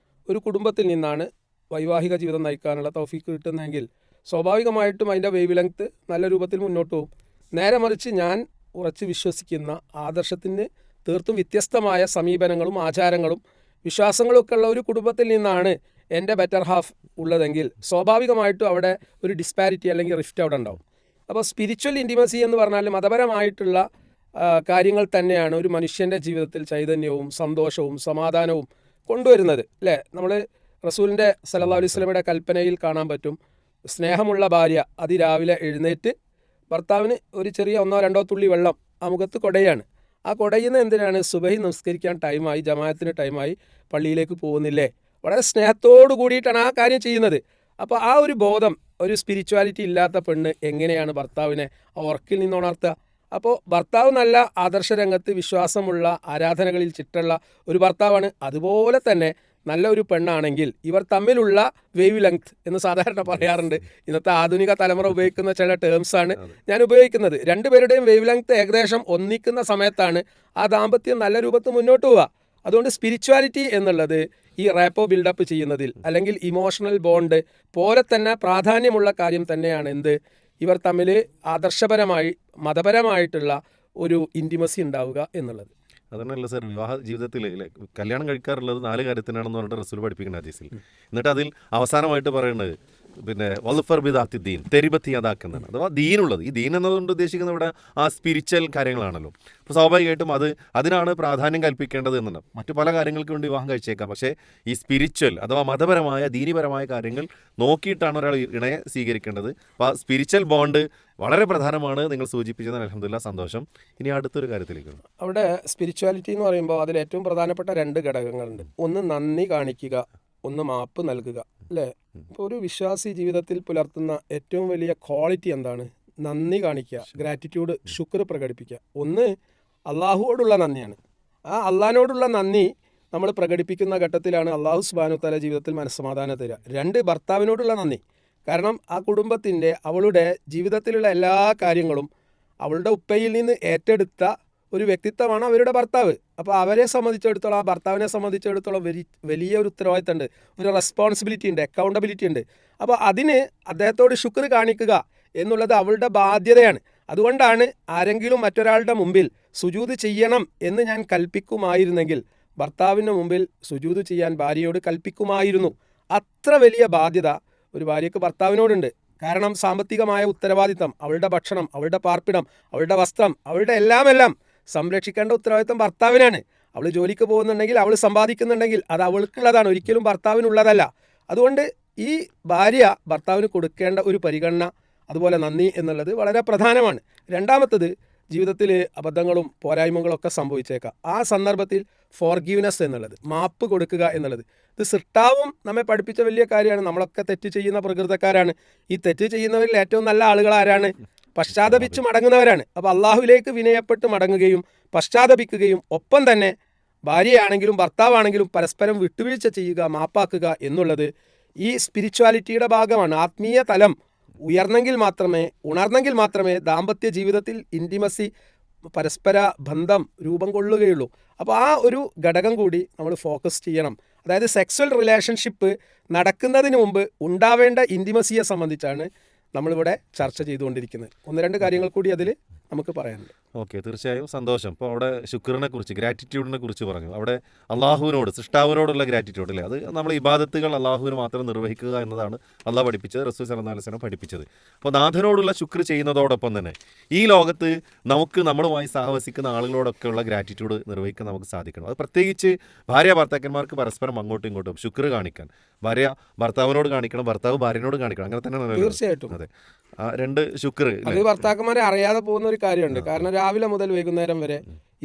ഒരു കുടുംബത്തിൽ നിന്നാണ് വൈവാഹിക ജീവിതം നയിക്കാനുള്ള തൗഫീക്ക് കിട്ടുന്നതെങ്കിൽ സ്വാഭാവികമായിട്ടും അതിൻ്റെ വേവ് ലെങ്ത് നല്ല രൂപത്തിൽ മുന്നോട്ട് പോകും. നേരെ മറിച്ച് ഞാൻ ഉറച്ച് വിശ്വസിക്കുന്ന ആദർശത്തിന് തീർത്തും വ്യത്യസ്തമായ സമീപനങ്ങളും ആചാരങ്ങളും വിശ്വാസങ്ങളും ഒക്കെ ഉള്ള ഒരു കുടുംബത്തിൽ നിന്നാണ് എൻ്റെ ബെറ്റർ ഹാഫ് ഉള്ളതെങ്കിൽ സ്വാഭാവികമായിട്ടും അവിടെ ഒരു ഡിസ്പാരിറ്റി അല്ലെങ്കിൽ റിഫ്റ്റ് അവിടെ ഉണ്ടാവും. അപ്പോൾ സ്പിരിച്വൽ ഇൻറ്റിമസി എന്ന് പറഞ്ഞാൽ മതപരമായിട്ടുള്ള കാര്യങ്ങൾ തന്നെയാണ് ഒരു മനുഷ്യൻ്റെ ജീവിതത്തിൽ ചൈതന്യവും സന്തോഷവും സമാധാനവും കൊണ്ടുവരുന്നത് അല്ലേ. നമ്മൾ റസൂലിൻ്റെ സല്ലല്ലാഹു അലൈഹി വസല്ലമയുടെ കൽപ്പനയിൽ കാണാൻ പറ്റും, സ്നേഹമുള്ള ഭാര്യ അതിരാവിലെ എഴുന്നേറ്റ് ഭർത്താവിന് ഒരു ചെറിയ 1-2 തുള്ളി വെള്ളം ആ മുഖത്ത് കൊടയാണ്. ആ കൊടയുന്ന എന്തിനാണ്? സുബഹി നമസ്കരിക്കാൻ ടൈമായി, ജമാഅത്തിന് ടൈമായി, പള്ളിയിലേക്ക് പോകുന്നില്ലേ. വളരെ സ്നേഹത്തോടു കൂടിയിട്ടാണ് ആ കാര്യം ചെയ്യുന്നത്. അപ്പോൾ ആ ഒരു ബോധം, ഒരു സ്പിരിച്വാലിറ്റി ഇല്ലാത്ത പെണ്ണ് എങ്ങനെയാണ് ഭർത്താവിനെ ആ ഉറക്കിൽ നിന്ന് ഉണർത്തുക? അപ്പോൾ ഭർത്താവ് നല്ല ആദർശരംഗത്ത് വിശ്വാസമുള്ള ആരാധനകളിൽ ചിട്ടുള്ള ഒരു ഭർത്താവാണ്. അതുപോലെ തന്നെ നല്ല ഒരു പെണ്ണാണെങ്കിൽ ഇവർ തമ്മിലുള്ള വേവ് ലെങ്ത് എന്ന് സാധാരണ പറയാറുണ്ട്. ഇന്നത്തെ ആധുനിക തലമുറ ഉപയോഗിക്കുന്ന ചില ടേംസാണ് ഞാൻ ഉപയോഗിക്കുന്നത്. രണ്ടുപേരുടെയും വേവ് ലെങ്ത് ഏകദേശം ഒന്നിക്കുന്ന സമയത്താണ് ആ ദാമ്പത്യം നല്ല രൂപത്തിൽ മുന്നോട്ട് പോവുക. അതുകൊണ്ട് സ്പിരിച്വാലിറ്റി എന്നുള്ളത് ഈ റാപ്പോ ബിൽഡപ്പ് ചെയ്യുന്നതിൽ അല്ലെങ്കിൽ ഇമോഷണൽ ബോണ്ട് പോലെ തന്നെ പ്രാധാന്യമുള്ള കാര്യം തന്നെയാണ്. ഇവർ തമ്മിൽ ആദർശപരമായി മതപരമായിട്ടുള്ള ഒരു ഇൻറ്റിമസി ഉണ്ടാവുക എന്നുള്ളത്. അതന്നല്ല സർ, വിവാഹ ജീവിതത്തിൽ കല്യാണം കഴിക്കാറുള്ളത് 4 കാര്യത്തിനാണെന്ന് പറഞ്ഞിട്ട് റസൂൽ പഠിപ്പിക്കുന്ന ഹദീസിൽ. എന്നിട്ട് അതിൽ അവസാനമായിട്ട് പറയുന്നത് വൽഫർ ബിദാത്തി ദീൻ, തെരിബത്തി അതാക്കുന്നതാണ്. അഥവാ ദീനുള്ളത്. ഈ ദീൻ എന്നതുകൊണ്ട് ഉദ്ദേശിക്കുന്ന ഇവിടെ ആ സ്പിരിച്വൽ കാര്യങ്ങളാണല്ലോ. അപ്പോൾ സ്വാഭാവികമായിട്ടും അതിനാണ് പ്രാധാന്യം കൽപ്പിക്കേണ്ടത് എന്നുണ്ട്. മറ്റു പല കാര്യങ്ങൾക്ക് വേണ്ടി വിവാഹം കഴിച്ചേക്കാം, പക്ഷേ ഈ സ്പിരിച്വൽ അഥവാ മതപരമായ ദീനിപരമായ കാര്യങ്ങൾ നോക്കിയിട്ടാണ് ഒരാൾ ഇണയെ സ്വീകരിക്കേണ്ടത്. അപ്പോൾ ആ സ്പിരിച്വൽ ബോണ്ട് വളരെ പ്രധാനമാണ്. നിങ്ങൾ സൂചിപ്പിച്ചത് അൽഹംദുലില്ലാഹ്, സന്തോഷം. ഇനി അടുത്തൊരു കാര്യത്തിലേക്ക്. അവിടെ സ്പിരിച്വാലിറ്റി എന്ന് പറയുമ്പോൾ അതിൽ ഏറ്റവും പ്രധാനപ്പെട്ട 2 ഘടകങ്ങളുണ്ട്. ഒന്ന് നന്ദി കാണിക്കുക, ഒന്ന് മാപ്പ് നൽകുക അല്ലേ. ഇപ്പോൾ ഒരു വിശ്വാസി ജീവിതത്തിൽ പുലർത്തുന്ന ഏറ്റവും വലിയ ക്വാളിറ്റി എന്താണ്? നന്ദി കാണിക്കുക, ഗ്രാറ്റിറ്റ്യൂഡ്, ശുക്ർ പ്രകടിപ്പിക്കുക. ഒന്ന് അള്ളാഹുവോടുള്ള നന്ദിയാണ്. ആ അള്ളാഹിനോടുള്ള നന്ദി നമ്മൾ പ്രകടിപ്പിക്കുന്ന ഘട്ടത്തിലാണ് അള്ളാഹു സുബ്ഹാനഹു വ തആല ജീവിതത്തിൽ മനസ്സമാധാനം തരിക. 2 ഭർത്താവിനോടുള്ള നന്ദി. കാരണം ആ കുടുംബത്തിൻ്റെ അവളുടെ ജീവിതത്തിലുള്ള എല്ലാ കാര്യങ്ങളും അവളുടെ ഉപ്പയിൽ നിന്ന് ഏറ്റെടുത്ത ഒരു വ്യക്തിത്വമാണ് അവരുടെ ഭർത്താവ്. അപ്പോൾ അവരെ സംബന്ധിച്ചിടത്തോളം, ആ ഭർത്താവിനെ സംബന്ധിച്ചിടത്തോളം വലിയ ഒരു ഉത്തരവാദിത്തമുണ്ട്, ഒരു റെസ്പോൺസിബിലിറ്റി ഉണ്ട്, അക്കൗണ്ടബിലിറ്റി ഉണ്ട്. അപ്പോൾ അതിന് അദ്ദേഹത്തോട് ശുക്ർ കാണിക്കുക എന്നുള്ളത് അവളുടെ ബാധ്യതയാണ്. അതുകൊണ്ടാണ് ആരെങ്കിലും മറ്റൊരാളുടെ മുമ്പിൽ സുജൂദ് ചെയ്യണം എന്ന് ഞാൻ കൽപ്പിക്കുമായിരുന്നെങ്കിൽ ഭർത്താവിൻ്റെ മുമ്പിൽ സുജൂദ് ചെയ്യാൻ ഭാര്യയോട് കൽപ്പിക്കുമായിരുന്നു. അത്ര വലിയ ബാധ്യത ഒരു ഭാര്യയ്ക്ക് ഭർത്താവിനോടുണ്ട്. കാരണം സാമ്പത്തികമായ ഉത്തരവാദിത്തം, അവളുടെ ഭക്ഷണം, അവളുടെ പാർപ്പിടം, അവളുടെ വസ്ത്രം, അവളുടെ എല്ലാം സംരക്ഷിക്കേണ്ട ഉത്തരവാദിത്തം ഭർത്താവിനാണ്. അവൾ ജോലിക്ക് പോകുന്നുണ്ടെങ്കിൽ, അവൾ സമ്പാദിക്കുന്നുണ്ടെങ്കിൽ അത് അവൾക്കുള്ളതാണ്, ഒരിക്കലും ഭർത്താവിനുള്ളതല്ല. അതുകൊണ്ട് ഈ ഭാര്യ ഭർത്താവിന് കൊടുക്കേണ്ട ഒരു പരിഗണന, അതുപോലെ നന്ദി എന്നുള്ളത് വളരെ പ്രധാനമാണ്. രണ്ടാമത്തത്, ജീവിതത്തിൽ അബദ്ധങ്ങളും പോരായ്മകളൊക്കെ സംഭവിച്ചേക്കാം. ആ സന്ദർഭത്തിൽ ഫോർഗീവ്നെസ് എന്നുള്ളത്, മാപ്പ് കൊടുക്കുക എന്നുള്ളത്, ഇത് സിർട്ടാവും നമ്മെ പഠിപ്പിച്ച വലിയ കാര്യമാണ്. നമ്മളൊക്കെ തെറ്റ് ചെയ്യുന്ന പ്രകൃതക്കാരാണ്. ഈ തെറ്റ് ചെയ്യുന്നവരിൽ ഏറ്റവും നല്ല ആളുകൾ ആരാണ്? പശ്ചാത്തപിച്ച് മടങ്ങുന്നവരാണ്. അപ്പോൾ അള്ളാഹുവിലേക്ക് വിനയപ്പെട്ട് മടങ്ങുകയും പശ്ചാത്തപിക്കുകയും ഒപ്പം തന്നെ ഭാര്യയാണെങ്കിലും ഭർത്താവാണെങ്കിലും പരസ്പരം വിട്ടുവീഴ്ച ചെയ്യുക, മാപ്പാക്കുക എന്നുള്ളത് ഈ സ്പിരിച്വാലിറ്റിയുടെ ഭാഗമാണ്. ആത്മീയ തലം ഉണർന്നെങ്കിൽ മാത്രമേ ദാമ്പത്യ ജീവിതത്തിൽ ഇൻറ്റിമസി, പരസ്പര ബന്ധം രൂപം കൊള്ളുകയുള്ളൂ. അപ്പോൾ ആ ഒരു ഘടകം കൂടി നമ്മൾ ഫോക്കസ് ചെയ്യണം. അതായത് സെക്സ്വൽ റിലേഷൻഷിപ്പ് നടക്കുന്നതിന് മുമ്പ് ഉണ്ടാവേണ്ട ഇൻറ്റിമസിയെ സംബന്ധിച്ചാണ് നമ്മളിവിടെ ചർച്ച ചെയ്തുകൊണ്ടിരിക്കുന്നത്. 1-2 കാര്യങ്ങൾ കൂടി അതിൽ നമുക്ക് പറയാനുണ്ട്. ഓക്കെ, തീർച്ചയായും സന്തോഷം. ഇപ്പോൾ അവിടെ ശുക്രിനെ കുറിച്ച്, ഗ്രാറ്റിറ്റ്യൂഡിനെ കുറിച്ച് പറഞ്ഞു. അവിടെ അള്ളാഹുവിനോട്, സൃഷ്ടാവിനോടുള്ള ഗ്രാറ്റിറ്റ്യൂഡ് അല്ലേ, അത് നമ്മൾ ഇബാദത്തുകൾ അള്ളാഹുവിന് മാത്രം നിർവഹിക്കുക എന്നതാണ് അള്ളാഹ് പഠിപ്പിച്ചത്, റസൂൽ സല്ലല്ലാഹു അലൈഹി വസല്ലം പഠിപ്പിച്ചത്. അപ്പോൾ നാഥനോടുള്ള ശുക്ർ ചെയ്യുന്നതോടൊപ്പം തന്നെ ഈ ലോകത്ത് നമുക്ക് നമ്മളുമായി സഹവസിക്കുന്ന ആളുകളോടൊക്കെയുള്ള ഗ്രാറ്റിറ്റ്യൂഡ് നിർവഹിക്കാൻ നമുക്ക് സാധിക്കണം. അത് പ്രത്യേകിച്ച് ഭാര്യ ഭർത്താക്കന്മാർക്ക് പരസ്പരം അങ്ങോട്ടും ഇങ്ങോട്ടും ശുക്ർ കാണിക്കാൻ, ഭാര്യ ഭർത്താവിനോട് കാണിക്കണം, ഭർത്താവ് ഭാര്യനോട് കാണിക്കണം. അങ്ങനെ തന്നെ തീർച്ചയായിട്ടും. അതെ, 2 ശുക്ർ. അത് ഭർത്താക്കന്മാരെ അറിയാതെ പോകുന്ന ഒരു കാര്യമുണ്ട്. കാരണം രാവിലെ മുതൽ വൈകുന്നേരം വരെ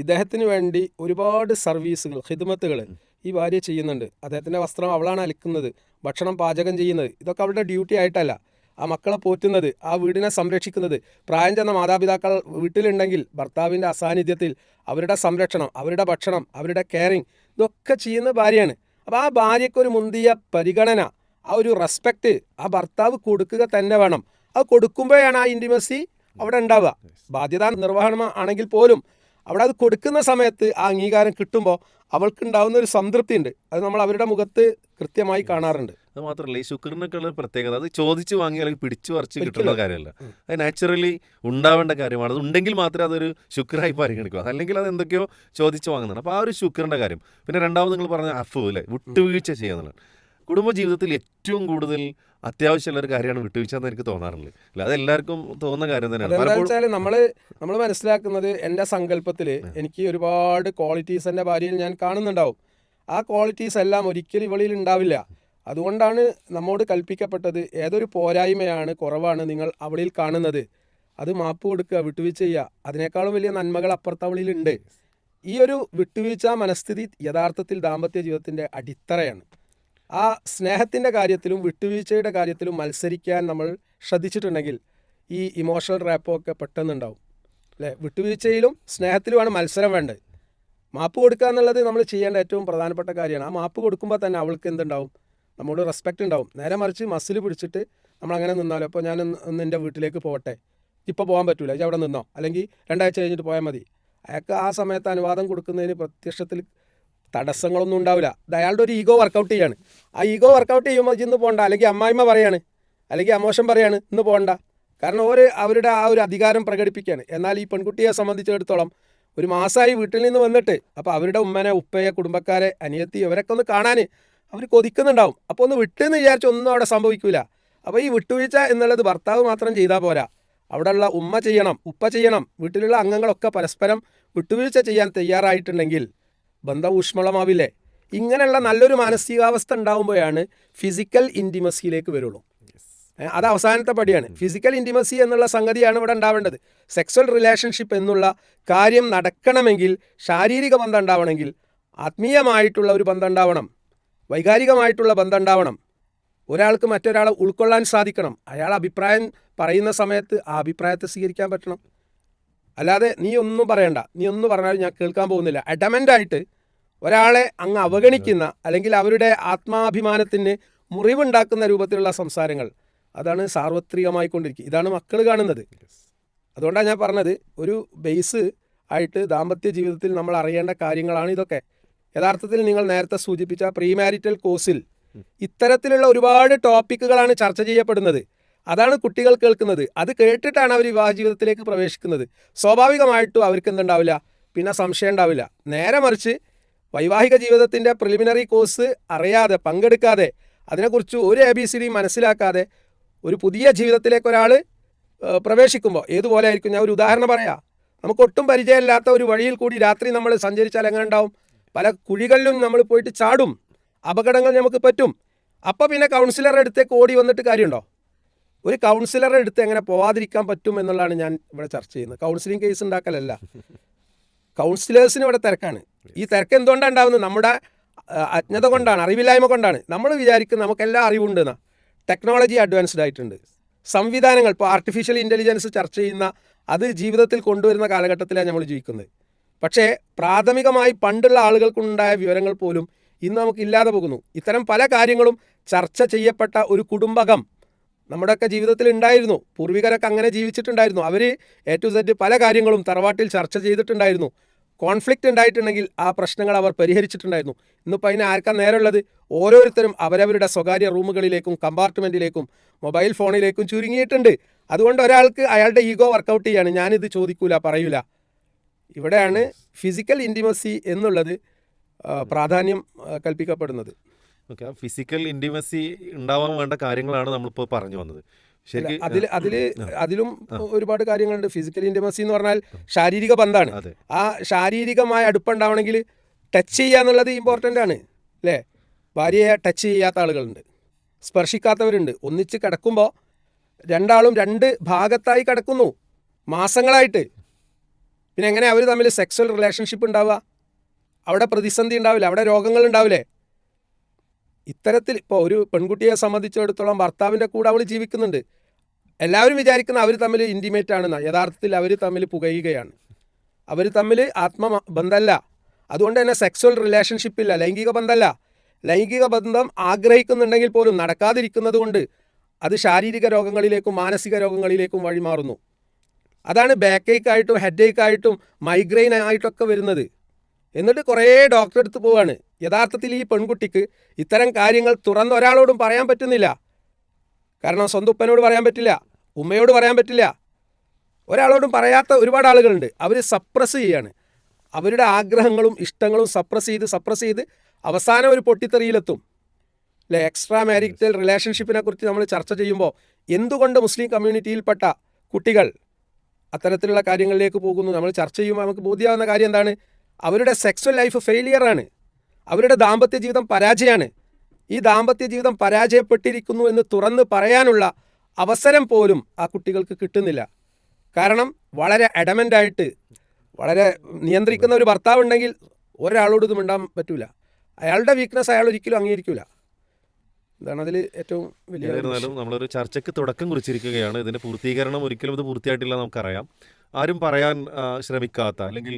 ഇദ്ദേഹത്തിന് വേണ്ടി ഒരുപാട് സർവീസുകൾ, ഖിദ്മത്തുകൾ ഈ ഭാര്യ ചെയ്യുന്നുണ്ട്. അദ്ദേഹത്തിൻ്റെ വസ്ത്രം അവളാണ് അലക്കുന്നത്, ഭക്ഷണം പാചകം ചെയ്യുന്നത്. ഇതൊക്കെ അവളുടെ ഡ്യൂട്ടി ആയിട്ടല്ല. ആ മക്കളെ പോറ്റുന്നത്, ആ വീടിനെ സംരക്ഷിക്കുന്നത്, പ്രായം ചെന്ന മാതാപിതാക്കൾ വീട്ടിലുണ്ടെങ്കിൽ ഭർത്താവിൻ്റെ അസാന്നിധ്യത്തിൽ അവരുടെ സംരക്ഷണം, അവരുടെ ഭക്ഷണം, അവരുടെ കെയറിങ്, ഇതൊക്കെ ചെയ്യുന്ന ഭാര്യയാണ്. അപ്പോൾ ആ ഭാര്യയ്ക്കൊരു മുന്തിയ പരിഗണന, ആ ഒരു റെസ്പെക്റ്റ് ആ ഭർത്താവ് കൊടുക്കുക തന്നെ വേണം. അത് കൊടുക്കുമ്പോഴാണ് ആ ഇൻറ്റിമസി അവിടെ ഉണ്ടാവുക. ബാധ്യതാ നിർവഹണം ആണെങ്കിൽ പോലും അവിടെ അത് കൊടുക്കുന്ന സമയത്ത് ആ അംഗീകാരം കിട്ടുമ്പോൾ അവൾക്കുണ്ടാവുന്ന ഒരു സംതൃപ്തി ഉണ്ട്. അത് നമ്മൾ അവരുടെ മുഖത്ത് കൃത്യമായി കാണാറുണ്ട്. അത് മാത്രമല്ല, ഈ ശുക്രിനൊക്കെയുള്ള പ്രത്യേകത അത് ചോദിച്ചു വാങ്ങി അല്ലെങ്കിൽ പിടിച്ചു പറിച്ച് കിട്ടുന്ന കാര്യമല്ല. അത് നാച്ചുറലി ഉണ്ടാവേണ്ട കാര്യമാണ്. അത് ഉണ്ടെങ്കിൽ മാത്രമേ അതൊരു ശുക്രായി പരിഗണിക്കൂ, അല്ലെങ്കിൽ അത് എന്തൊക്കെയോ ചോദിച്ചു വാങ്ങുന്നതാണ്. അപ്പോൾ ആ ഒരു ശുക്രിൻ്റെ കാര്യം. പിന്നെ രണ്ടാമത് നിങ്ങൾ പറഞ്ഞ അഫു അല്ലേ, വിട്ടുവീഴ്ച ചെയ്യുന്നതാണ്. കുടുംബജീവിതത്തിൽ ഏറ്റവും കൂടുതൽ അത്യാവശ്യമുള്ള ഒരു കാര്യമാണ് വിട്ടുവീഴ്ച എന്ന് എനിക്ക് തോന്നാറുണ്ട്. അല്ല, അത് എല്ലാവർക്കും തോന്നുന്ന കാര്യം തന്നെയാണ്. അതെന്താ വെച്ചാൽ നമ്മൾ മനസ്സിലാക്കുന്നത്, എൻ്റെ സങ്കല്പത്തിൽ എനിക്ക് ഒരുപാട് ക്വാളിറ്റീസ് എൻ്റെ ഭാര്യയിൽ ഞാൻ കാണുന്നുണ്ടാവും. ആ ക്വാളിറ്റീസ് എല്ലാം ഒരിക്കലും ഇവളിൽ ഉണ്ടാവില്ല. അതുകൊണ്ടാണ് നമ്മോട് കൽപ്പിക്കപ്പെട്ടത്, ഏതൊരു പോരായ്മയാണ്, കുറവാണ് നിങ്ങൾ അവളിൽ കാണുന്നത്, അത് മാപ്പ് കൊടുക്കുക, വിട്ടുവീഴ്ച ചെയ്യുക. അതിനേക്കാളും വലിയ നന്മകൾ അപ്പുറത്ത് അവളിലുണ്ട്. ഈ ഒരു വിട്ടുവീഴ്ച മനസ്ഥിതി യഥാർത്ഥത്തിൽ ദാമ്പത്യ ജീവിതത്തിൻ്റെ അടിത്തറയാണ്. ആ സ്നേഹത്തിൻ്റെ കാര്യത്തിലും വിട്ടുവീഴ്ചയുടെ കാര്യത്തിലും മത്സരിക്കാൻ നമ്മൾ ശ്രദ്ധിച്ചിട്ടുണ്ടെങ്കിൽ ഈ ഇമോഷണൽ റാപ്പോ ഒക്കെ പെട്ടെന്നുണ്ടാവും അല്ലേ. വിട്ടുവീഴ്ചയിലും സ്നേഹത്തിലുമാണ് മത്സരം വേണ്ടത്. മാപ്പ് കൊടുക്കുക എന്നുള്ളത് നമ്മൾ ചെയ്യേണ്ട ഏറ്റവും പ്രധാനപ്പെട്ട കാര്യമാണ്. ആ മാപ്പ് കൊടുക്കുമ്പോൾ തന്നെ അവൾക്ക് എന്തുണ്ടാവും, നമ്മളോട് റെസ്പെക്റ്റ് ഉണ്ടാവും. നേരെ മറിച്ച് മസിൽ പിടിച്ചിട്ട് നമ്മളങ്ങനെ നിന്നാലോ, അപ്പോൾ ഞാൻ ഒന്ന് എൻ്റെ വീട്ടിലേക്ക് പോകട്ടെ, ഇപ്പോൾ പോകാൻ പറ്റൂല, ഇത് അവിടെ നിന്നോ, അല്ലെങ്കിൽ 2 ആഴ്ച കഴിഞ്ഞിട്ട് പോയാൽ മതി. അയാൾക്ക് ആ സമയത്ത് അനുവാദം കൊടുക്കുന്നതിന് പ്രത്യക്ഷത്തിൽ തടസ്സങ്ങളൊന്നും ഉണ്ടാവില്ല. അത് അയാളുടെ ഒരു ഈഗോ വർക്കൗട്ട് ചെയ്യാണ്. ആ ഈഗോ വർക്കൗട്ട് ചെയ്യുമ്പോൾ ഇന്ന് പോകണ്ട, അല്ലെങ്കിൽ അമ്മായിമ്മ പറയാണ്, അല്ലെങ്കിൽ അമോശം പറയാണ് ഇന്ന് പോകണ്ട. കാരണം അവരുടെ ആ ഒരു അധികാരം പ്രകടിപ്പിക്കുകയാണ്. എന്നാൽ ഈ പെൺകുട്ടിയെ സംബന്ധിച്ചിടത്തോളം ഒരു മാസമായി വീട്ടിൽ നിന്ന് വന്നിട്ട് അപ്പോൾ അവരുടെ ഉമ്മനെ, ഉപ്പയെ, കുടുംബക്കാരെ, അനിയത്തി ഇവരൊക്കെ ഒന്ന് കാണാൻ അവർ കൊതിക്കുന്നുണ്ടാവും. അപ്പോൾ ഒന്ന് വിട്ടെന്ന് വിചാരിച്ച് ഒന്നും അവിടെ സംഭവിക്കില്ല. അപ്പോൾ ഈ വിട്ടുവീഴ്ച എന്നുള്ളത് ഭർത്താവ് മാത്രം ചെയ്താൽ പോരാ, അവിടെയുള്ള ഉമ്മ ചെയ്യണം, ഉപ്പ ചെയ്യണം, വീട്ടിലുള്ള അംഗങ്ങളൊക്കെ പരസ്പരം വിട്ടുവീഴ്ച ചെയ്യാൻ തയ്യാറായിട്ടുണ്ടെങ്കിൽ ബന്ധം ഊഷ്മളമാവില്ലേ. ഇങ്ങനെയുള്ള നല്ലൊരു മാനസികാവസ്ഥ ഉണ്ടാകുമ്പോഴാണ് ഫിസിക്കൽ ഇൻറ്റിമസിയിലേക്ക് വരുള്ളൂ. അത് അവസാനത്തെ പടിയാണ്. ഫിസിക്കൽ ഇൻറ്റിമസി എന്നുള്ള സംഗതിയാണ് ഇവിടെ ഉണ്ടാവേണ്ടത്. സെക്സ്വൽ റിലേഷൻഷിപ്പ് എന്നുള്ള കാര്യം നടക്കണമെങ്കിൽ, ശാരീരിക ബന്ധം ഉണ്ടാവണമെങ്കിൽ ആത്മീയമായിട്ടുള്ള ഒരു ബന്ധം ഉണ്ടാവണം, വൈകാരികമായിട്ടുള്ള ബന്ധം ഉണ്ടാവണം. ഒരാൾക്ക് മറ്റൊരാളെ ഉൾക്കൊള്ളാൻ സാധിക്കണം. അയാൾ അഭിപ്രായം പറയുന്ന സമയത്ത് ആ അഭിപ്രായത്തെ സ്വീകരിക്കാൻ പറ്റണം. അല്ലാതെ നീ ഒന്നും പറയണ്ട, നീ ഒന്നും പറഞ്ഞാലും ഞാൻ കേൾക്കാൻ പോകുന്നില്ല, അഡമൻ്റായിട്ട് ഒരാളെ അങ്ങ് അവഗണിക്കുന്ന, അല്ലെങ്കിൽ അവരുടെ ആത്മാഭിമാനത്തിന് മുറിവുണ്ടാക്കുന്ന രൂപത്തിലുള്ള സംസാരങ്ങൾ, അതാണ് സാർവത്രികമായിക്കൊണ്ടിരിക്കുക. ഇതാണ് മക്കൾ കാണുന്നത്. അതുകൊണ്ടാണ് ഞാൻ പറഞ്ഞത്, ഒരു ബേസ് ആയിട്ട് ദാമ്പത്യ ജീവിതത്തിൽ നമ്മൾ അറിയേണ്ട കാര്യങ്ങളാണ് ഇതൊക്കെ. യഥാർത്ഥത്തിൽ നിങ്ങൾ നേരത്തെ സൂചിപ്പിച്ച പ്രീമാരിറ്റൽ കോഴ്സിൽ ഇത്തരത്തിലുള്ള ഒരുപാട് ടോപ്പിക്കുകളാണ് ചർച്ച ചെയ്യപ്പെടുന്നത്. അതാണ് കുട്ടികൾ കേൾക്കുന്നത്. അത് കേട്ടിട്ടാണ് അവർ വിവാഹ ജീവിതത്തിലേക്ക് പ്രവേശിക്കുന്നത്. സ്വാഭാവികമായിട്ടും അവർക്ക് എന്തുണ്ടാവില്ല, പിന്നെ സംശയം ഉണ്ടാവില്ല. നേരെ മറിച്ച് വൈവാഹിക ജീവിതത്തിൻ്റെ പ്രിലിമിനറി കോഴ്സ് അറിയാതെ, പങ്കെടുക്കാതെ, അതിനെക്കുറിച്ച് ഒരു ABCD മനസ്സിലാക്കാതെ ഒരു പുതിയ ജീവിതത്തിലേക്ക് ഒരാൾ പ്രവേശിക്കുമ്പോൾ ഏതുപോലെ ആയിരിക്കും. ഞാൻ ഒരു ഉദാഹരണം പറയാം. നമുക്കൊട്ടും പരിചയമില്ലാത്ത ഒരു വഴിയിൽ കൂടി രാത്രി നമ്മൾ സഞ്ചരിച്ചാൽ എങ്ങനെ ഉണ്ടാവും? പല കുഴികളിലും നമ്മൾ പോയിട്ട് ചാടും, അപകടങ്ങൾ നമുക്ക് പറ്റും. അപ്പോൾ പിന്നെ കൗൺസിലറുടെ അടുത്തേക്ക് ഓടി വന്നിട്ട് കാര്യമുണ്ടോ? ഒരു കൗൺസിലറുടെ അടുത്ത് എങ്ങനെ പോവാതിരിക്കാൻ പറ്റും എന്നുള്ളതാണ് ഞാൻ ഇവിടെ ചർച്ച ചെയ്യുന്നത്. Counselling case ഉണ്ടാക്കലല്ല. കൗൺസിലേഴ്സിന് ഇവിടെ തിരക്കാണ്. ഈ തിരക്ക് എന്തുകൊണ്ടാണ് ഉണ്ടാകുന്നത്? നമ്മുടെ അജ്ഞത കൊണ്ടാണ്, അറിവില്ലായ്മ കൊണ്ടാണ്. നമ്മൾ വിചാരിക്കും നമുക്കെല്ലാം അറിവുണ്ടെന്നാ. ടെക്നോളജി അഡ്വാൻസ്ഡ് ആയിട്ടുണ്ട്, സംവിധാനങ്ങൾ, ഇപ്പോൾ ആർട്ടിഫിഷ്യൽ ഇൻ്റലിജൻസ് ചർച്ച ചെയ്യുന്ന അത് ജീവിതത്തിൽ കൊണ്ടുവരുന്ന കാലഘട്ടത്തിലാണ് നമ്മൾ ജീവിക്കുന്നത്. പക്ഷേ പ്രാഥമികമായി പണ്ടുള്ള ആളുകൾക്കുണ്ടായ വിവരങ്ങൾ പോലും ഇന്ന് നമുക്ക് ഇല്ലാതെ പോകുന്നു. ഇത്തരം പല കാര്യങ്ങളും ചർച്ച ചെയ്യപ്പെട്ട ഒരു കുടുംബകം നമ്മുടെയൊക്കെ ജീവിതത്തിൽ ഉണ്ടായിരുന്നു. പൂർവികരൊക്കെ അങ്ങനെ ജീവിച്ചിട്ടുണ്ടായിരുന്നു. അവർ A to Z പല കാര്യങ്ങളും തറവാട്ടിൽ ചർച്ച ചെയ്തിട്ടുണ്ടായിരുന്നു. കോൺഫ്ലിക്റ്റ് ഉണ്ടായിട്ടുണ്ടെങ്കിൽ ആ പ്രശ്നങ്ങൾ അവർ പരിഹരിച്ചിട്ടുണ്ടായിരുന്നു. ഇന്നിപ്പോൾ അതിന് ആർക്കാ നേരമുള്ളത്? ഓരോരുത്തരും അവരവരുടെ സ്വകാര്യ റൂമുകളിലേക്കും കമ്പാർട്ട്മെൻറ്റിലേക്കും മൊബൈൽ ഫോണിലേക്കും ചുരുങ്ങിയിട്ടുണ്ട്. അതുകൊണ്ട് ഒരാൾക്ക് അയാളുടെ ഈഗോ വർക്കൗട്ട് ചെയ്യാണ്, ഞാനിത് ചോദിക്കൂല പറയൂല. ഇവിടെയാണ് ഫിസിക്കൽ ഇൻറ്റിമസി എന്നുള്ളത് പ്രാധാന്യം കൽപ്പിക്കപ്പെടുന്നത്. ഓക്കെ, ഫിസിക്കൽ ഇൻറ്റിമസി ഉണ്ടാവാൻ വേണ്ട കാര്യങ്ങളാണ് നമ്മളിപ്പോൾ പറഞ്ഞു വന്നത്. ശരിക്കും അതിലും ഒരുപാട് കാര്യങ്ങളുണ്ട്. ഫിസിക്കൽ ഇൻറ്റിമസി എന്ന് പറഞ്ഞാൽ ശാരീരിക ബന്ധമാണ്. അതെ, ആ ശാരീരികമായ അടുപ്പുണ്ടാവണമെങ്കിൽ ടച്ച് ചെയ്യുക എന്നുള്ളത് ഇമ്പോർട്ടൻ്റ് ആണ്, അല്ലേ? ഭാര്യയെ ടച്ച് ചെയ്യാത്ത ആളുകളുണ്ട്, സ്പർശിക്കാത്തവരുണ്ട്. ഒന്നിച്ച് കിടക്കുമ്പോൾ രണ്ടാളും രണ്ട് ഭാഗത്തായി കിടക്കുന്നു മാസങ്ങളായിട്ട്. പിന്നെ എങ്ങനെ അവർ തമ്മിൽ സെക്സ്വൽ റിലേഷൻഷിപ്പ് ഉണ്ടാവുക? അവിടെ പ്രതിസന്ധി ഉണ്ടാവില്ല, അവിടെ രോഗങ്ങൾ ഉണ്ടാവില്ലേ? ഇത്തരത്തിൽ ഇപ്പോൾ ഒരു പെൺകുട്ടിയെ സംബന്ധിച്ചിടത്തോളം ഭർത്താവിൻ്റെ കൂടെ അവൾ ജീവിക്കുന്നുണ്ട്. എല്ലാവരും വിചാരിക്കുന്ന അവർ തമ്മിൽ ഇൻറ്റിമേറ്റ് ആണെന്നാണ്. യഥാർത്ഥത്തിൽ അവർ തമ്മിൽ പുകയുകയാണ്. അവർ തമ്മിൽ ആത്മബന്ധമല്ല. അതുകൊണ്ട് തന്നെ സെക്സ്വൽ റിലേഷൻഷിപ്പില്ല, ലൈംഗിക ബന്ധമല്ല. ലൈംഗിക ബന്ധം ആഗ്രഹിക്കുന്നുണ്ടെങ്കിൽ പോലും നടക്കാതിരിക്കുന്നത് കൊണ്ട് അത് ശാരീരിക രോഗങ്ങളിലേക്കും മാനസിക രോഗങ്ങളിലേക്കും വഴിമാറുന്നു. അതാണ് ബാക്ക് ഏക്കായിട്ടും ഹെഡ് ഏക്കായിട്ടും മൈഗ്രെയിൻ ആയിട്ടൊക്കെ വരുന്നത്. എന്നിട്ട് കുറേ ഡോക്ടറെ അടുത്ത് പോവാണ്. യഥാർത്ഥത്തിൽ ഈ പെൺകുട്ടിക്ക് ഇത്തരം കാര്യങ്ങൾ തുറന്ന് ഒരാളോടും പറയാൻ പറ്റുന്നില്ല. കാരണം സ്വന്തം ഉപ്പനോട് പറയാൻ പറ്റില്ല, ഉമ്മയോട് പറയാൻ പറ്റില്ല, ഒരാളോടും പറയാത്ത ഒരുപാട് ആളുകളുണ്ട്. അവർ സപ്രസ് ചെയ്യാണ്. അവരുടെ ആഗ്രഹങ്ങളും ഇഷ്ടങ്ങളും സപ്രസ് ചെയ്ത് അവസാനം ഒരു പൊട്ടിത്തെറിയിലെത്തും, അല്ലേ? എക്സ്ട്രാ മാരിറ്റൽ റിലേഷൻഷിപ്പിനെ കുറിച്ച് നമ്മൾ ചർച്ച ചെയ്യുമ്പോൾ എന്തുകൊണ്ട് മുസ്ലിം കമ്മ്യൂണിറ്റിയിൽപ്പെട്ട കുട്ടികൾ അത്തരത്തിലുള്ള കാര്യങ്ങളിലേക്ക് പോകുന്നു നമ്മൾ ചർച്ച ചെയ്യുമ്പോൾ നമുക്ക് ബോധ്യമാകുന്ന കാര്യം എന്താണ്? അവരുടെ സെക്സ്വൽ ലൈഫ് ഫെയിലിയറാണ്, അവരുടെ ദാമ്പത്യ ജീവിതം പരാജയമാണ്. ഈ ദാമ്പത്യ ജീവിതം പരാജയപ്പെട്ടിരിക്കുന്നു എന്ന് തുറന്ന് പറയാനുള്ള അവസരം പോലും ആ കുട്ടികൾക്ക് കിട്ടുന്നില്ല. കാരണം വളരെ അഡമൻ്റായിട്ട് വളരെ നിയന്ത്രിക്കുന്ന ഒരു ഭർത്താവ് ഉണ്ടെങ്കിൽ ഒരാളോട് ഇത് മിണ്ടാൻ പറ്റൂല. അയാളുടെ വീക്ക്നെസ് അയാൾ ഒരിക്കലും അംഗീകരിക്കില്ല. ഇതാണ് അതിൽ ഏറ്റവും വലിയ. എന്നിരുന്നാലും നമ്മളൊരു ചർച്ചയ്ക്ക് തുടക്കം കുറിച്ചിരിക്കുകയാണ്. ഇതിൻ്റെ പൂർത്തീകരണം ഒരിക്കലും ഇത് പൂർത്തിയായിട്ടില്ല, നമുക്കറിയാം. ആരും പറയാൻ ശ്രമിക്കാത്ത, അല്ലെങ്കിൽ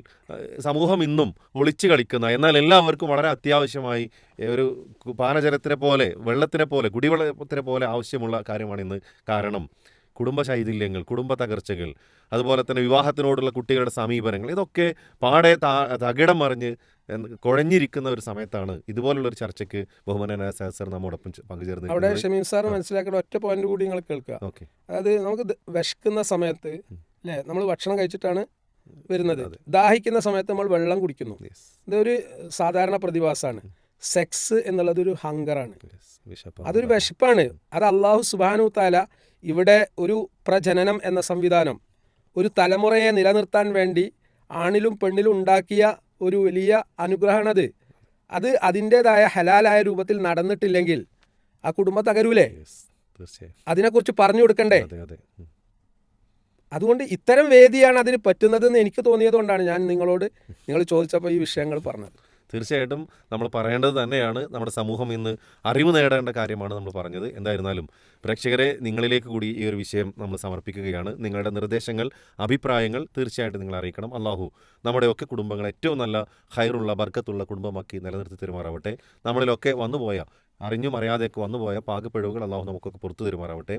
സമൂഹം ഇന്നും ഒളിച്ചു കളിക്കുന്ന, എന്നാൽ എല്ലാവർക്കും വളരെ അത്യാവശ്യമായി ഒരു പാനജലത്തിനെ പോലെ, വെള്ളത്തിനെ പോലെ, കുടിവെള്ളത്തിനെ പോലെ ആവശ്യമുള്ള കാര്യമാണ് ഇന്ന്. കാരണം കുടുംബ ശൈഥില്യങ്ങൾ, കുടുംബ തകർച്ചകൾ, അതുപോലെ തന്നെ വിവാഹത്തിനോടുള്ള കുട്ടികളുടെ സമീപനങ്ങൾ, ഇതൊക്കെ പാടെ തകിടം മറിഞ്ഞ് കുഴഞ്ഞിരിക്കുന്ന ഒരു സമയത്താണ് ഇതുപോലുള്ളൊരു ചർച്ചയ്ക്ക് ബഹുമാനായ സർ നമ്മോടൊപ്പം പങ്കുചേർന്ന്. അവിടെ ഷമീം സാർ മനസ്സിലാക്കേണ്ട ഒറ്റ പോയിന്റ് കൂടി നിങ്ങൾ കേൾക്കുക. ഓക്കെ, അതായത് നമുക്ക് വിശക്കുന്ന സമയത്ത്, അല്ലേ, നമ്മൾ ഭക്ഷണം കഴിച്ചിട്ടാണ് വരുന്നത്. ദാഹിക്കുന്ന സമയത്ത് നമ്മൾ വെള്ളം കുടിക്കുന്നു. ഇതൊരു സാധാരണ പ്രതിഭാസമാണ്. സെക്സ് എന്നുള്ളതൊരു ഹങ്കറാണ്, അതൊരു വിശപ്പാണ്. അത് അള്ളാഹു സുബ്ഹാനഹു തആല ഇവിടെ ഒരു പ്രജനനം എന്ന സംവിധാനം, ഒരു തലമുറയെ നിലനിർത്താൻ വേണ്ടി ആണിലും പെണ്ണിലും ഉണ്ടാക്കിയ ഒരു വലിയ അനുഗ്രഹമാണത്. അത് അതിൻ്റേതായ ഹലാലായ രൂപത്തിൽ നടന്നിട്ടില്ലെങ്കിൽ ആ കുടുംബം തകരൂലേ? അതിനെക്കുറിച്ച് പറഞ്ഞു കൊടുക്കണ്ടേ? അതുകൊണ്ട് ഇത്തരം വേദിയാണ് അതിന് പറ്റുന്നതെന്ന് എനിക്ക് തോന്നിയതുകൊണ്ടാണ് ഞാൻ നിങ്ങൾ ചോദിച്ചപ്പോൾ ഈ വിഷയങ്ങൾ പറഞ്ഞത്. തീർച്ചയായിട്ടും നമ്മൾ പറയേണ്ടത് തന്നെയാണ്. നമ്മുടെ സമൂഹം ഇന്ന് അറിവ് നേടേണ്ട കാര്യമാണ് നമ്മൾ പറഞ്ഞത്. എന്തായിരുന്നാലും പ്രേക്ഷകരെ, നിങ്ങളിലേക്ക് കൂടി ഈ ഒരു വിഷയം നമ്മൾ സമർപ്പിക്കുകയാണ്. നിങ്ങളുടെ നിർദ്ദേശങ്ങൾ, അഭിപ്രായങ്ങൾ തീർച്ചയായിട്ടും നിങ്ങൾ അറിയിക്കണം. അള്ളാഹു നമ്മുടെയൊക്കെ കുടുംബങ്ങൾ ഏറ്റവും നല്ല ഹൈറുള്ള ബർക്കത്തുള്ള കുടുംബമാക്കി നിലനിർത്തി തരുമാറാവട്ടെ. നമ്മളിലൊക്കെ വന്നുപോയ, അറിഞ്ഞും അറിയാതെയൊക്കെ വന്നുപോയ പാകപ്പിഴവുകൾ അള്ളാഹു നമുക്കൊക്കെ പുറത്തു തരുമാറാവട്ടെ.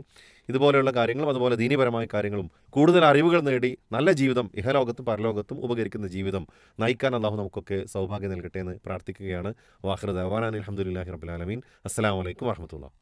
ഇതുപോലെയുള്ള കാര്യങ്ങളും അതുപോലെ ദീനീപരമായ കാര്യങ്ങളും കൂടുതൽ അറിവുകൾ നേടി നല്ല ജീവിതം ഇഹലോകത്തും പരലോകത്തും ഉപകരിക്കുന്ന ജീവിതം നയിക്കാൻ അള്ളാഹു നമുക്കൊക്കെ സൗഭാഗ്യം നൽകട്ടെ എന്ന് പ്രാർത്ഥിക്കുകയാണ്. വാഖിറു ദഅ്വാനാ അൽഹംദുലില്ലാഹി റബ്ബിൽ ആലമീൻ. അസ്സലാമു അലൈക്കും വറഹ്മത്തുള്ളാഹി.